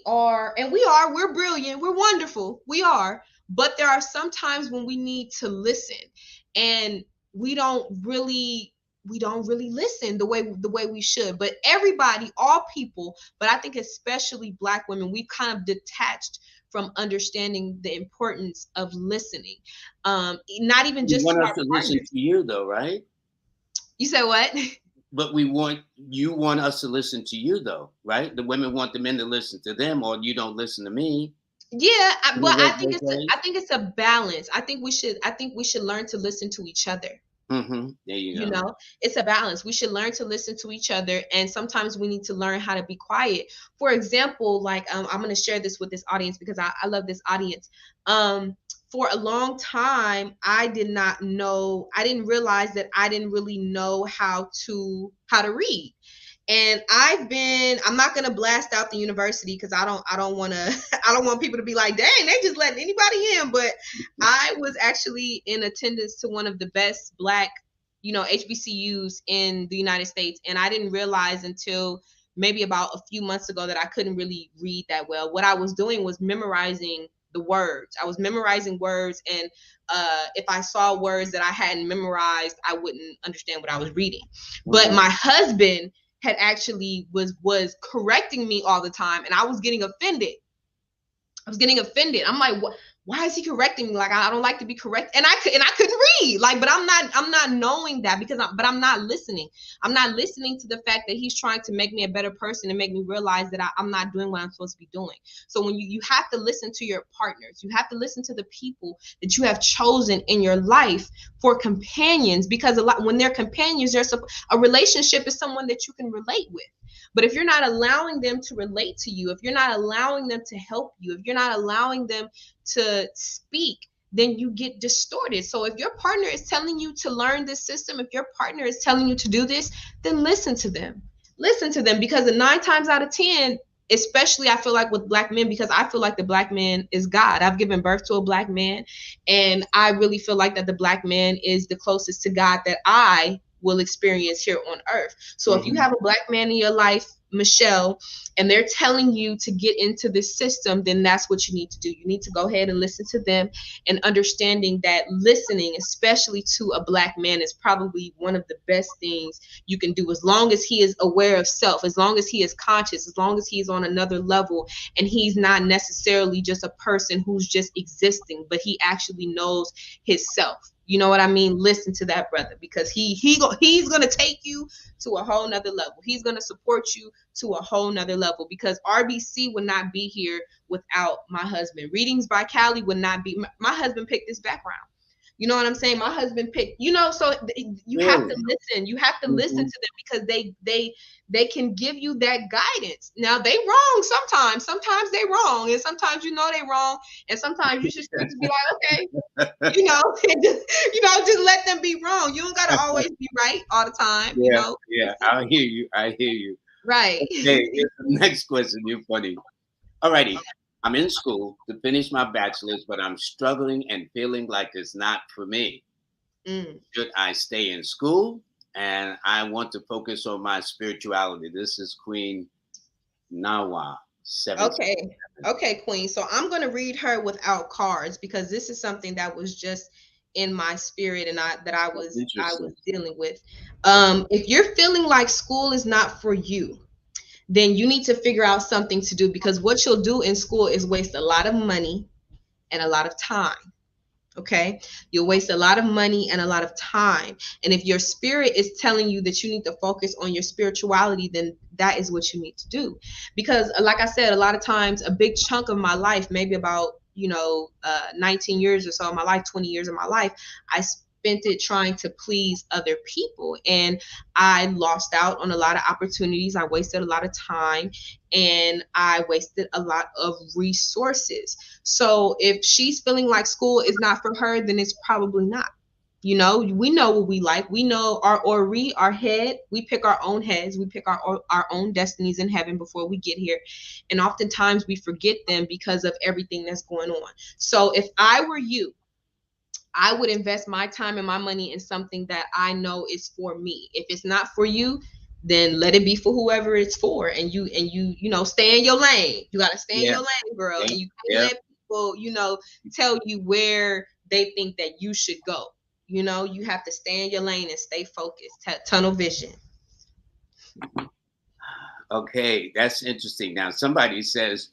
brilliant, we're wonderful, we are, but there are some times when we need to listen, and we don't really listen the way we should. But everybody, all people, but I think especially Black women, we've kind of detached from understanding the importance of listening, not even You just to want us our to listen partners. to you, though, right? You said what? But you want us to listen to you, though, right? The women want the men to listen to them, or you don't listen to me. Yeah, but I think Okay. it's a balance. I think we should learn to listen to each other. Mm-hmm. There you You go. know, it's a balance. We should learn to listen to each other, and sometimes we need to learn how to be quiet. For example, like, I'm going to share this with this audience because I love this audience. For a long time, I didn't realize that I didn't really know how to read. And I'm not going to blast out the university, because I don't want to I don't want people to be like, dang, they just letting anybody in. But I was actually in attendance to one of the best Black HBCUs in the United States, and I didn't realize until maybe about a few months ago that I couldn't really read that well. What I was doing was memorizing the words. I was memorizing words, and if I saw words that I hadn't memorized, I wouldn't understand what I was reading. But my husband had actually was correcting me all the time, and I was getting offended. I'm like, what? Why is he correcting me? Like, I don't like to be correct. And I couldn't read. Like, but I'm not knowing that, because I'm not listening. I'm not listening to the fact that he's trying to make me a better person and make me realize that I'm not doing what I'm supposed to be doing. So when you have to listen to your partners, you have to listen to the people that you have chosen in your life for companions, because when they're companions, a relationship is someone that you can relate with. But if you're not allowing them to relate to you, if you're not allowing them to help you, if you're not allowing them to speak, then you get distorted. So if your partner is telling you to learn this system, if your partner is telling you to do this, then listen to them. Listen to them, because the 9 times out of 10, especially I feel like with Black men, because I feel like the Black man is God. I've given birth to a Black man, and I really feel like that the Black man is the closest to God that I will experience here on earth. So if you have a Black man in your life, Michelle, and they're telling you to get into this system, then that's what you need to do. You need to go ahead and listen to them, and understanding that listening, especially to a Black man, is probably one of the best things you can do, as long as he is aware of self, as long as he is conscious, as long as he's on another level, and he's not necessarily just a person who's just existing, but he actually knows his self. You know what I mean? Listen to that brother, because he's gonna take you to a whole nother level. He's gonna support you to a whole nother level, because RBC would not be here without my husband. Readings by Callie would not be. My husband picked this background. You know what I'm saying? My husband picked, so you have to listen. You have to listen to them, because they can give you that guidance. Now they wrong sometimes. Sometimes they wrong, and sometimes they wrong, and sometimes you should just be like, okay, just let them be wrong. You don't gotta always be right all the time. Yeah, I hear you. Right. Okay, here's the next question. You're funny. Alrighty. I'm in school to finish my bachelor's, but I'm struggling and feeling like it's not for me. Should I stay in school? And I want to focus on my spirituality. This is Queen Nawa. Okay, Queen. So I'm going to read her without cards, because this is something that was just in my spirit, and I was dealing with. If you're feeling like school is not for you, then you need to figure out something to do, because what you'll do in school is waste a lot of money and a lot of time. Okay, you'll waste a lot of money and a lot of time. And if your spirit is telling you that you need to focus on your spirituality, then that is what you need to do. Because like I said, a lot of times, a big chunk of my life, maybe about 19 years or so of my life, 20 years of my life, I spent it trying to please other people, and I lost out on a lot of opportunities. I wasted a lot of time, and I wasted a lot of resources. So if she's feeling like school is not for her, then it's probably not. We know what we like. We know our head. We pick our own heads. We pick our own destinies in heaven before we get here. And oftentimes we forget them because of everything that's going on. So if I were you, I would invest my time and my money in something that I know is for me. If it's not for you, then let it be for whoever it's for. And you stay in your lane. You gotta stay in your lane, girl. And you can't let people, tell you where they think that you should go. You have to stay in your lane and stay focused. Tunnel vision. Okay, that's interesting. Now somebody says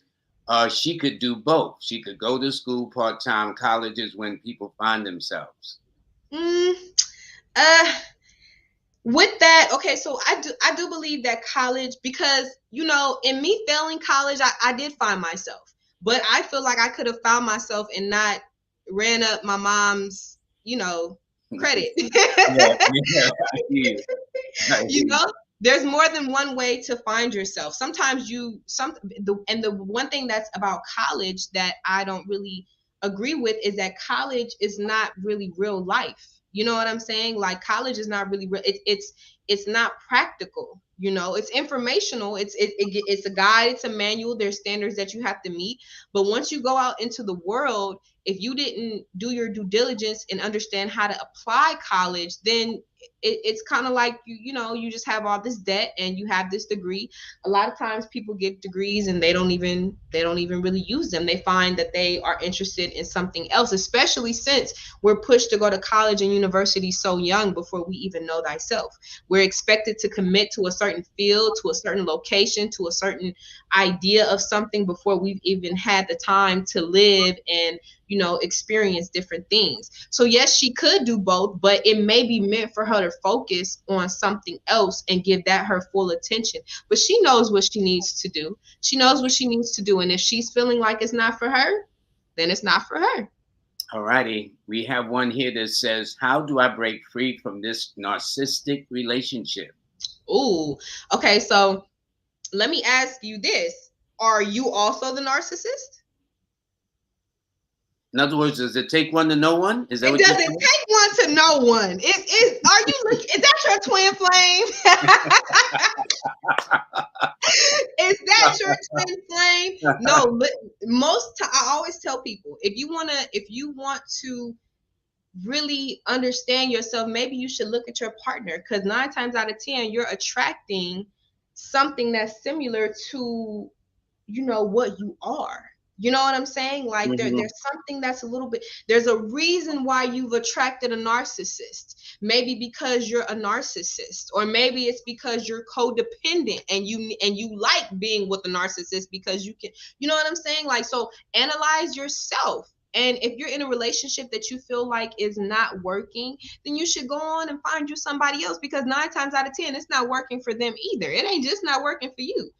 she could do both. She could go to school part-time. Colleges when people find themselves. With that, okay, so I do believe that college, because in me failing college, I did find myself, but I feel like I could have found myself and not ran up my mom's credit. There's more than one way to find yourself. Sometimes the one thing that's about college that I don't really agree with is that college is not really real life. You know what I'm saying? Like, college is not really real. It's not practical. It's informational. It's a guide. It's a manual. There's standards that you have to meet. But once you go out into the world, if you didn't do your due diligence and understand how to apply college, then it's kind of like you just have all this debt and you have this degree. A lot of times people get degrees and they don't even really use them. They find that they are interested in something else, especially since we're pushed to go to college and university so young before we even know thyself. We're expected to commit to a certain field, to a certain location, to a certain idea of something before we've even had the time to live and experience different things. So yes, she could do both, but it may be meant for her to focus on something else and give that her full attention. But she knows what she needs to do. She knows what she needs to do. And if she's feeling like it's not for her, then it's not for her. All righty. We have one here that says, how do I break free from this narcissistic relationship? Ooh, okay. So let me ask you this. Are you also the narcissist? In other words, does it take one to know one? Is that It what you're doesn't saying? take one to know one. Are you looking, is that your twin flame? Is that your twin flame? No, I always tell people, if you want to really understand yourself, maybe you should look at your partner, because 9 times out of 10 you're attracting something that's similar to what you are. You know what I'm saying? Like Mm-hmm. there's something that's a little bit, there's a reason why you've attracted a narcissist. Maybe because you're a narcissist, or maybe it's because you're codependent and you like being with a narcissist because you can, you know what I'm saying? Like, so analyze yourself. And if you're in a relationship that you feel like is not working, then you should go on and find you somebody else, because 9 times out of 10 it's not working for them either. It ain't just not working for you.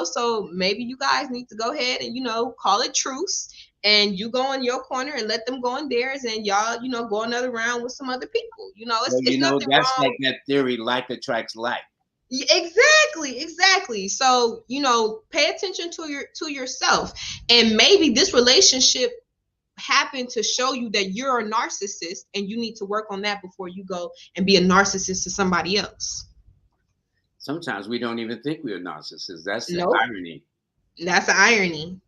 So maybe you guys need to go ahead and call it truce, and you go in your corner and let them go in theirs, and y'all go another round with some other people. Well, It's nothing that's wrong. like that theory, like attracts like. Exactly. So pay attention to yourself, and maybe this relationship happened to show you that you're a narcissist, and you need to work on that before you go and be a narcissist to somebody else. Sometimes we don't even think we're narcissists. That's the Nope. irony. That's the irony.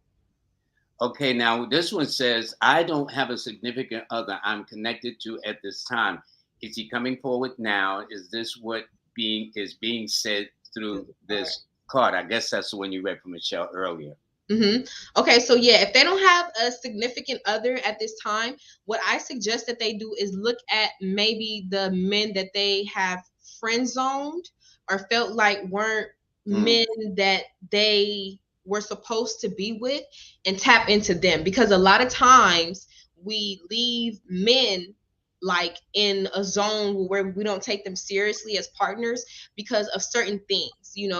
Okay, now this one says, I don't have a significant other I'm connected to at this time. Is he coming forward now? Is this what is being said through this card? I guess that's the one you read from Michelle earlier. Mm-hmm. Okay, so yeah, if they don't have a significant other at this time, what I suggest that they do is look at maybe the men that they have friend zoned or felt like weren't men that they were supposed to be with, and tap into them, because a lot of times we leave men like in a zone where we don't take them seriously as partners because of certain things.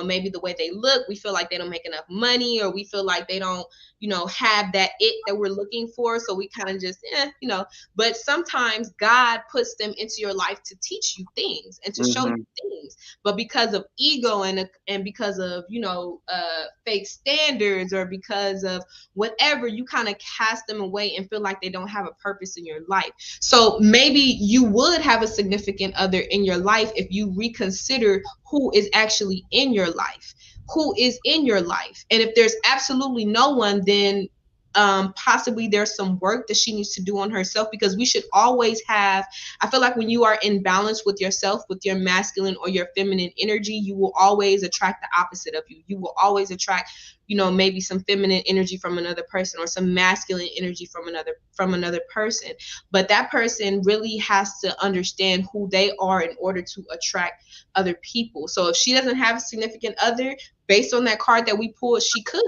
Maybe the way they look, we feel like they don't make enough money, or we feel like they don't have that it that we're looking for, so we kind of just but sometimes God puts them into your life to teach you things and to show you things. But because of ego and because of fake standards, or because of whatever, you kind of cast them away and feel like they don't have a purpose in your life. So maybe you would have a significant other in your life if you reconsider who is actually in your life. Who is in your life? And if there's absolutely no one, then possibly there's some work that she needs to do on herself, because we should always have, I feel like when you are in balance with yourself, with your masculine or your feminine energy, you will always attract the opposite of you. You will always attract maybe some feminine energy from another person, or some masculine energy from another person. But that person really has to understand who they are in order to attract other people. So if she doesn't have a significant other, based on that card that we pulled, she could,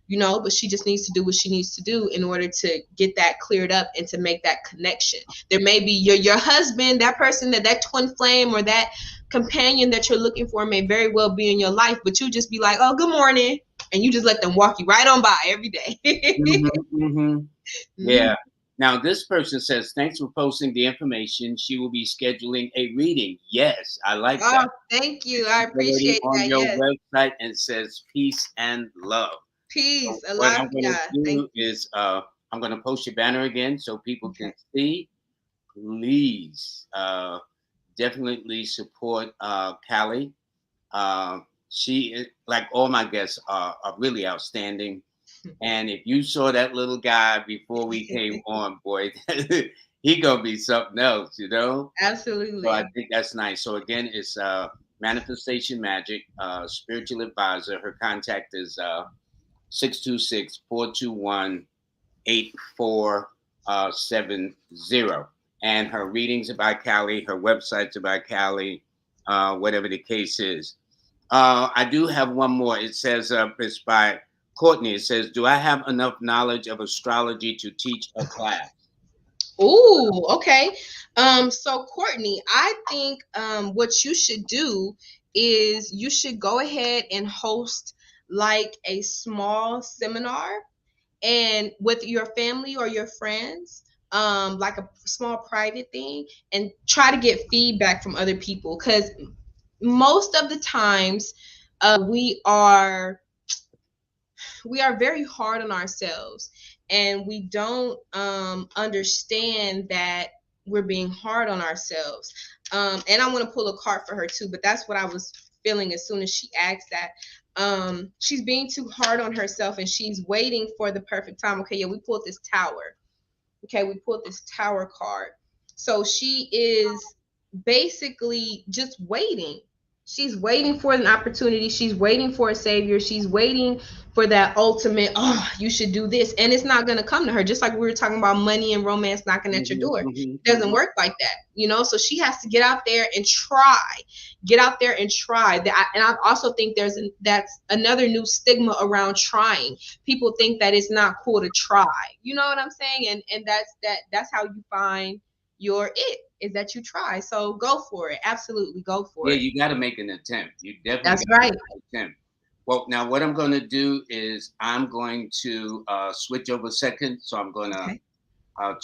but she just needs to do what she needs to do in order to get that cleared up and to make that connection. There may be your husband, that person, that twin flame, or that companion that you're looking for may very well be in your life, but you just be like, oh, good morning, and you just let them walk you right on by every day. Yeah. Now, this person says, thanks for posting the information. She will be scheduling a reading. Yes, I like that. Thank you. I Already appreciate on that. your Yes. website, and says peace and love. Peace. So what Allah. I'm going to do is I'm going to post your banner again so people can see. Please definitely support Callie. She is, like all my guests are really outstanding. And if you saw that little guy before we came on, boy, he gonna be something else, Absolutely. So I think that's nice. So again, it's Manifestation Magic, spiritual advisor. Her contact is 626-421-8470. And her readings are by Callie. Her website's about Callie, whatever the case is. I do have one more. It says it's by Courtney. It says, do I have enough knowledge of astrology to teach a class? Ooh, okay. So Courtney, I think what you should do is you should go ahead and host like a small seminar, and with your family or your friends, like a small private thing, and try to get feedback from other people, because most of the times we are very hard on ourselves, and we don't understand that we're being hard on ourselves. And I want to pull a card for her too, but that's what I was feeling as soon as she asked that. She's being too hard on herself, and she's waiting for the perfect time. Okay, yeah, we pulled this tower. Okay, we pulled this tower card. So she is basically just waiting. She's waiting for an opportunity. She's waiting for a savior. She's waiting for that ultimate, oh, you should do this. And it's not going to come to her. Just like we were talking about money and romance knocking at your door. It doesn't work like that, you know? So she has to get out there and try. Get out there and try. And I also think that's another new stigma around trying. People think that it's not cool to try. You know what I'm saying? And that's how you find your it, is that you try. So go for it. Absolutely go for it. Yeah, you got to make an attempt. You definitely that's right. Make an attempt. Well, now what I'm going to do is I'm going to switch over a second. So I'm going to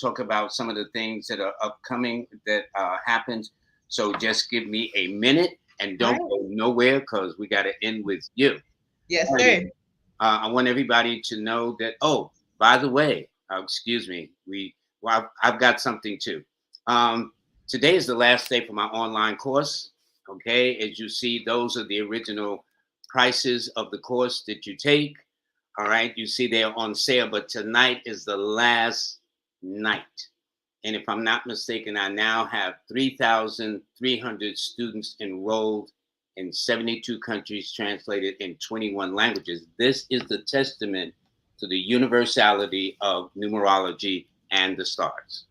talk about some of the things that are upcoming that happens. So just give me a minute and don't go nowhere, because we got to end with you. Yes, sir. I want everybody to know that, oh, by the way, excuse me, I've got something too. Today is the last day for my online course. Okay, as you see, those are the original prices of the course that you take. All right, you see they're on sale, but tonight is the last night. And if I'm not mistaken, I now have 3,300 students enrolled in 72 countries, translated in 21 languages. This is the testament to the universality of numerology and the stars.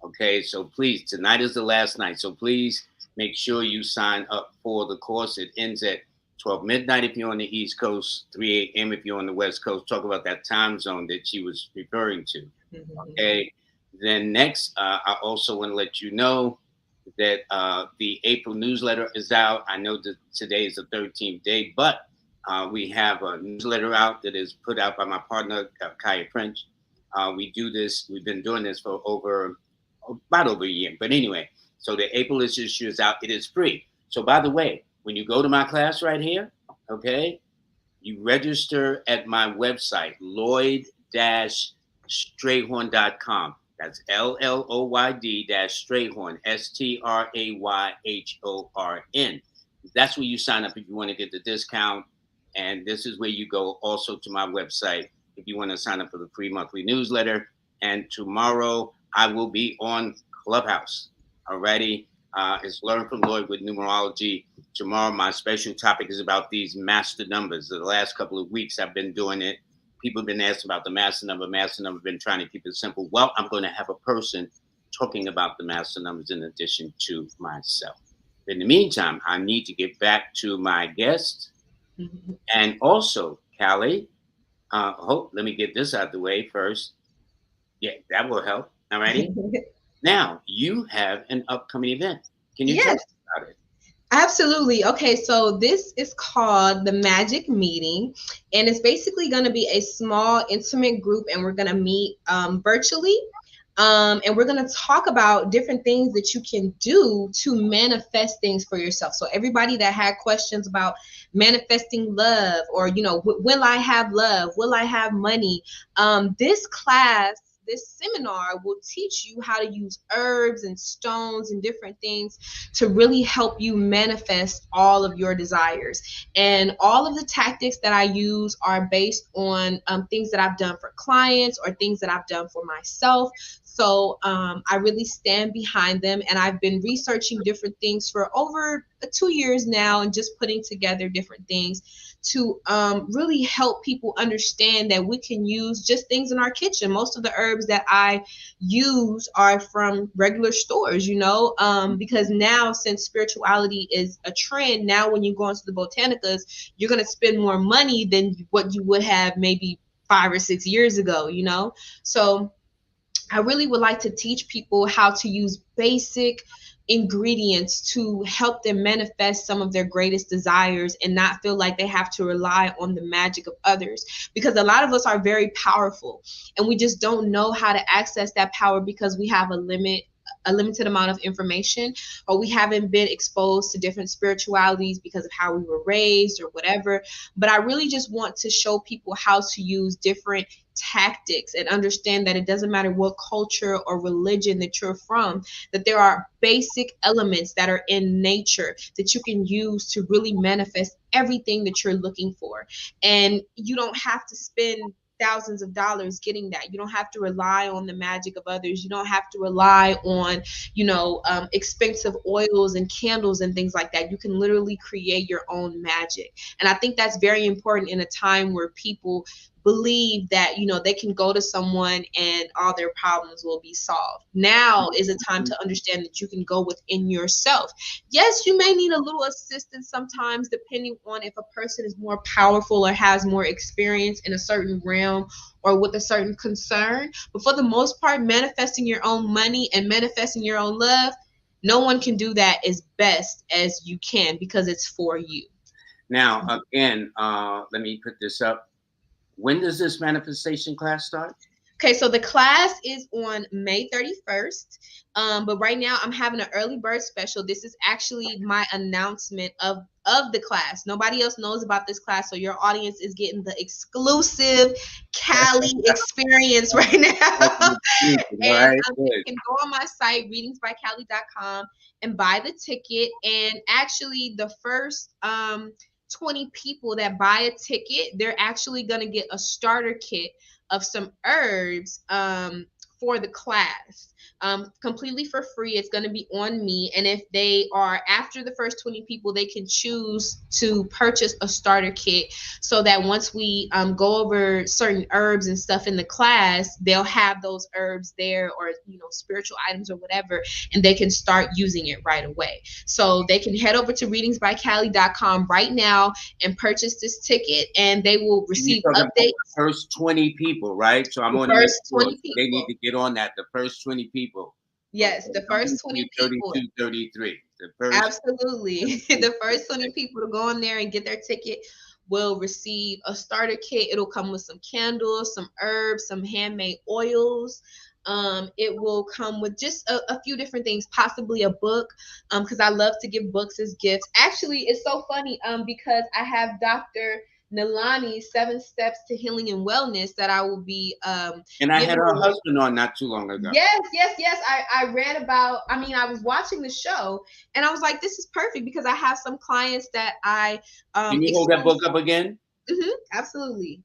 Okay, so please, tonight is the last night. So please make sure you sign up for the course. It ends at 12 midnight if you're on the East Coast, 3 a.m. if you're on the West Coast. Talk about that time zone that she was referring to. Okay, then next, I also want to let you know that the April newsletter is out. I know that today is the 13th day, but we have a newsletter out that is put out by my partner, Kaya French. We do this, we've been doing this for about over a year. But anyway, so the April issue is out. It is free. So by the way, when you go to my class right here, okay, you register at my website, Lloyd-Strayhorn.com. That's LLOYD-Strayhorn, STRAYHORN. That's where you sign up if you want to get the discount. And this is where you go also to my website if you want to sign up for the free monthly newsletter. And tomorrow I will be on Clubhouse. Alrighty. It's Learn from Lloyd with Numerology. Tomorrow, my special topic is about these master numbers. The last couple of weeks I've been doing it. People have been asking about the master number. Master number, been trying to keep it simple. Well, I'm going to have a person talking about the master numbers in addition to myself. In the meantime, I need to get back to my guest. And also, Callie, let me get this out of the way first. Yeah, that will help. All righty. Now, you have an upcoming event. Can you tell us about it? Absolutely. Okay, so this is called the Magic Meeting, and it's basically going to be a small, intimate group, and we're going to meet virtually. And we're going to talk about different things that you can do to manifest things for yourself. So everybody that had questions about manifesting love, or, you know, will I have love? Will I have money? This seminar will teach you how to use herbs and stones and different things to really help you manifest all of your desires. And all of the tactics that I use are based on things that I've done for clients or things that I've done for myself. So I really stand behind them, and I've been researching different things for over 2 years now, and just putting together different things to really help people understand that we can use just things in our kitchen. Most of the herbs that I use are from regular stores, you know, because now, since spirituality is a trend, now when you go into the botanicas, you're going to spend more money than what you would have maybe 5 or 6 years ago, you know. So I really would like to teach people how to use basic ingredients to help them manifest some of their greatest desires and not feel like they have to rely on the magic of others, because a lot of us are very powerful and we just don't know how to access that power because we have a a limited amount of information, or we haven't been exposed to different spiritualities because of how we were raised or whatever. But I really just want to show people how to use different tactics and understand that it doesn't matter what culture or religion that you're from, that there are basic elements that are in nature that you can use to really manifest everything that you're looking for. And you don't have to spend thousands of dollars getting that. You don't have to rely on the magic of others. You don't have to rely on, expensive oils and candles and things like that. You can literally create your own magic. And I think that's very important in a time where people believe that they can go to someone and all their problems will be solved. Now is a time to understand that you can go within yourself. Yes, you may need a little assistance sometimes, depending on if a person is more powerful or has more experience in a certain realm or with a certain concern. But for the most part, manifesting your own money and manifesting your own love, no one can do that as best as you can, because it's for you. Now, again, let me put this up. When does this manifestation class start? Okay, so the class is on May 31st. But right now I'm having an early bird special. This is actually my announcement of the class. Nobody else knows about this class, so your audience is getting the exclusive Callie experience right now. And you can go on my site, readingsbycallie.com, and buy the ticket. And actually, the first 20 people that buy a ticket, they're actually going to get a starter kit of some herbs for the class, completely for free. It's going to be on me. And if they are after the first 20 people, they can choose to purchase a starter kit, so that once we go over certain herbs and stuff in the class, they'll have those herbs there, or spiritual items or whatever, and they can start using it right away. So they can head over to readingsbycallie.com right now and purchase this ticket, and they will receive updates. First 20 people, right? So I'm on the first 20 people. They need to get on that. The first 20 people. Yes, the first 20 people. 32, 33. Absolutely. The first 20 people to go in there and get their ticket will receive a starter kit. It'll come with some candles, some herbs, some handmade oils. It will come with just a few different things, possibly a book, because I love to give books as gifts. Actually, it's so funny because I have Dr. Nalani's 7 Steps to Healing and Wellness that I will be and I had her husband on not too long ago. Yes. I read about, I was watching the show and I was like, this is perfect, because I have some clients that I Can you hold that book up again? Absolutely.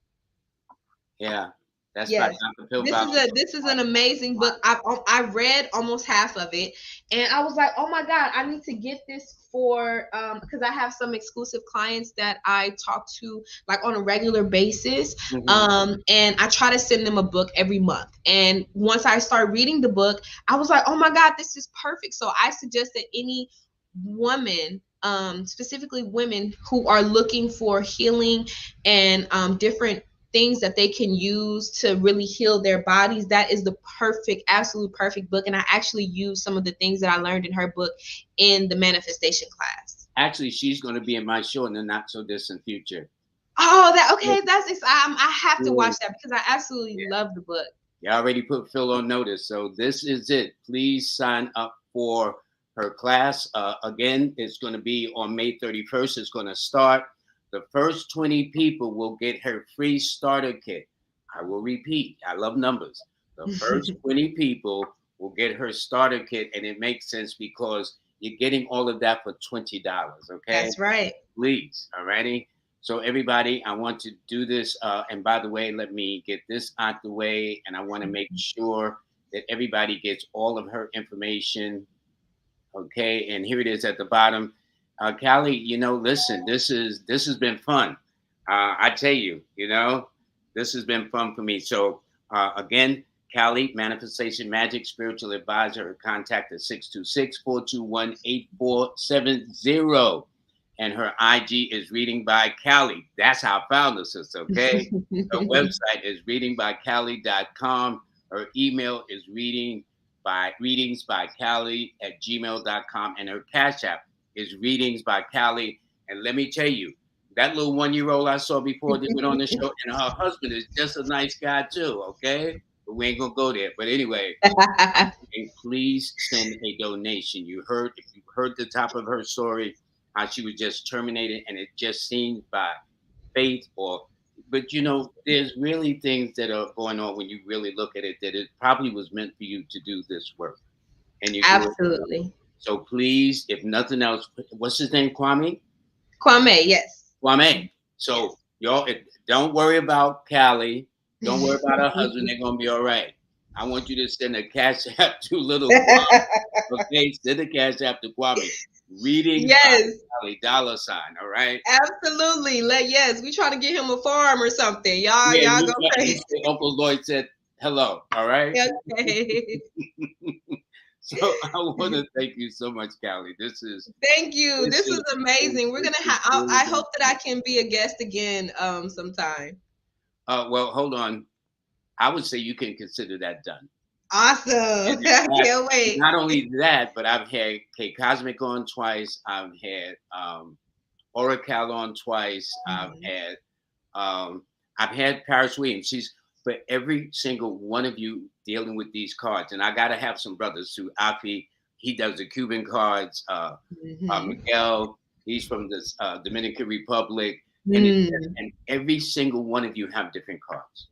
Yeah. That's yes. This is an amazing book. I read almost half of it, and I was like, oh my God, I need to get this for because I have some exclusive clients that I talk to like on a regular basis. And I try to send them a book every month. And once I start reading the book, I was like, oh my God, this is perfect. So I suggest that any woman, specifically women who are looking for healing and different things that they can use to really heal their bodies, that is the absolute perfect book. And I actually use some of the things that I learned in her book in the manifestation class. Actually, she's going to be in my show in the not so distant future. Oh, I have to watch that, because I absolutely love the book. You already put Phil on notice, so this is it. Please sign up for her class. Again, it's going to be on May 31st. It's going to start. The first 20 people will get her free starter kit. I will repeat. I love numbers. The first 20 people will get her starter kit, and it makes sense because you're getting all of that for $20. Okay, that's right. Please, alrighty. So everybody, I want to do this. And by the way, let me get this out the way, and I want to make sure that everybody gets all of her information. Okay, and here it is at the bottom. Callie, listen, this has been fun. I tell you, this has been fun for me. So again, Callie, Manifestation Magic Spiritual Advisor. Her contact is 626-421-8470. And her IG is Reading by Callie. That's how I found the sister, okay? Her website is readingbycallie.com. Her email is readingsbycallie@gmail.com. And her Cash App is Readings by Callie. And let me tell you, that little 1-year-old I saw before they went on the show, and her husband is just a nice guy too, okay? but we ain't gonna go there. But anyway, and please send a donation. If you heard the top of her story, how she was just terminated, and it just seemed by fate but there's really things that are going on when you really look at it that it probably was meant for you to do this work, and you do it. Absolutely. So please, if nothing else, what's his name? Kwame, yes. Kwame. Yes. So y'all, don't worry about Callie. Don't worry about her husband. They're gonna be all right. I want you to send a cash app to little Kwame. Okay, send a cash app to Kwame. Reading Yes. Callie, $. All right. Absolutely. Yes, we try to get him a farm or something. Y'all go crazy. Uncle Lloyd said hello. All right. Okay. So I want to thank you so much, Callie. Thank you. This is amazing. We're gonna have. I hope that I can be a guest again sometime. Well, hold on. I would say you can consider that done. Awesome. I can't wait. Not only that, but I've had K Cosmic on twice. I've had Oracle on twice. I've had Paris Williams. But every single one of you dealing with these cards, and I got to have some brothers too. Afi, he does the Cuban cards. Miguel, he's from the Dominican Republic, and every single one of you have different cards.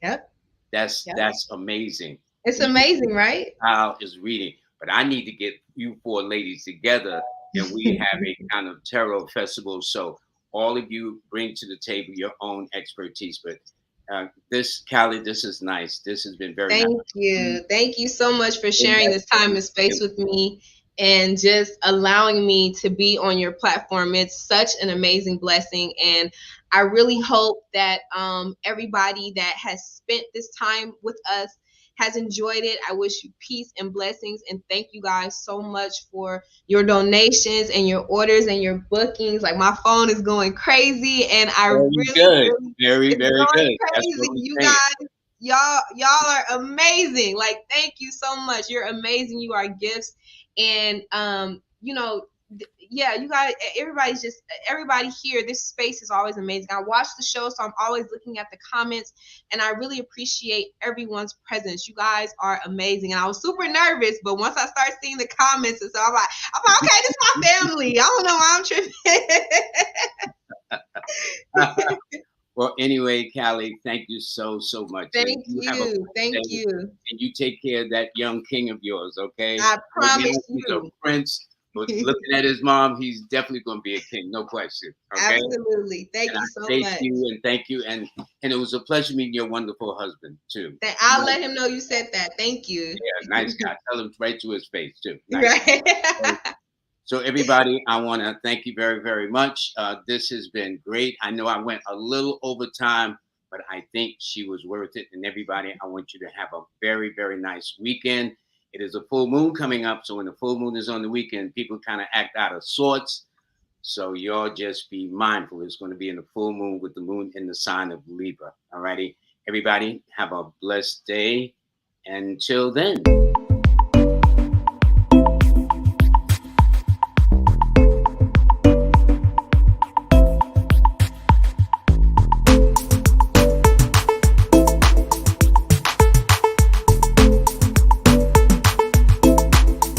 Yep. That's amazing. It's amazing, right? Kyle is reading, but I need to get you four ladies together, and we have a kind of tarot festival. So all of you bring to the table your own expertise, but. Callie, this is nice. This has been very nice. Thank you. Thank you so much for sharing this time and space with me and just allowing me to be on your platform. It's such an amazing blessing. And I really hope that everybody that has spent this time with us has enjoyed it. I wish you peace and blessings, and thank you guys so much for your donations and your orders and your bookings. Like, my phone is going crazy, and very good. Crazy. You guys, y'all are amazing. Like, thank you so much. You're amazing. You are gifts, and you guys, everybody here, this space is always amazing. I watch the show, so I'm always looking at the comments, and I really appreciate everyone's presence. You guys are amazing, and I was super nervous, but once I start seeing the comments, and so I'm like, okay, this is my family. I don't know why I'm tripping. Well, anyway, Callie, thank you so much. Thank you. Thank you. And you take care of that young king of yours, okay? I promise you. He's a prince. But looking at his mom, he's definitely going to be a king, no question. Okay? Absolutely. Thank you so much. Thank you. And it was a pleasure meeting your wonderful husband, too. I'll let him know you said that. Thank you. Yeah, nice guy. Tell him right to his face, too. Nice. Right. So, everybody, I want to thank you very, very much. This has been great. I know I went a little over time, but I think she was worth it. And everybody, I want you to have a very, very nice weekend. It is a full moon coming up. So when the full moon is on the weekend, people kind of act out of sorts. So y'all just be mindful. It's going to be in the full moon with the moon in the sign of Libra. All righty. Everybody have a blessed day. Until then.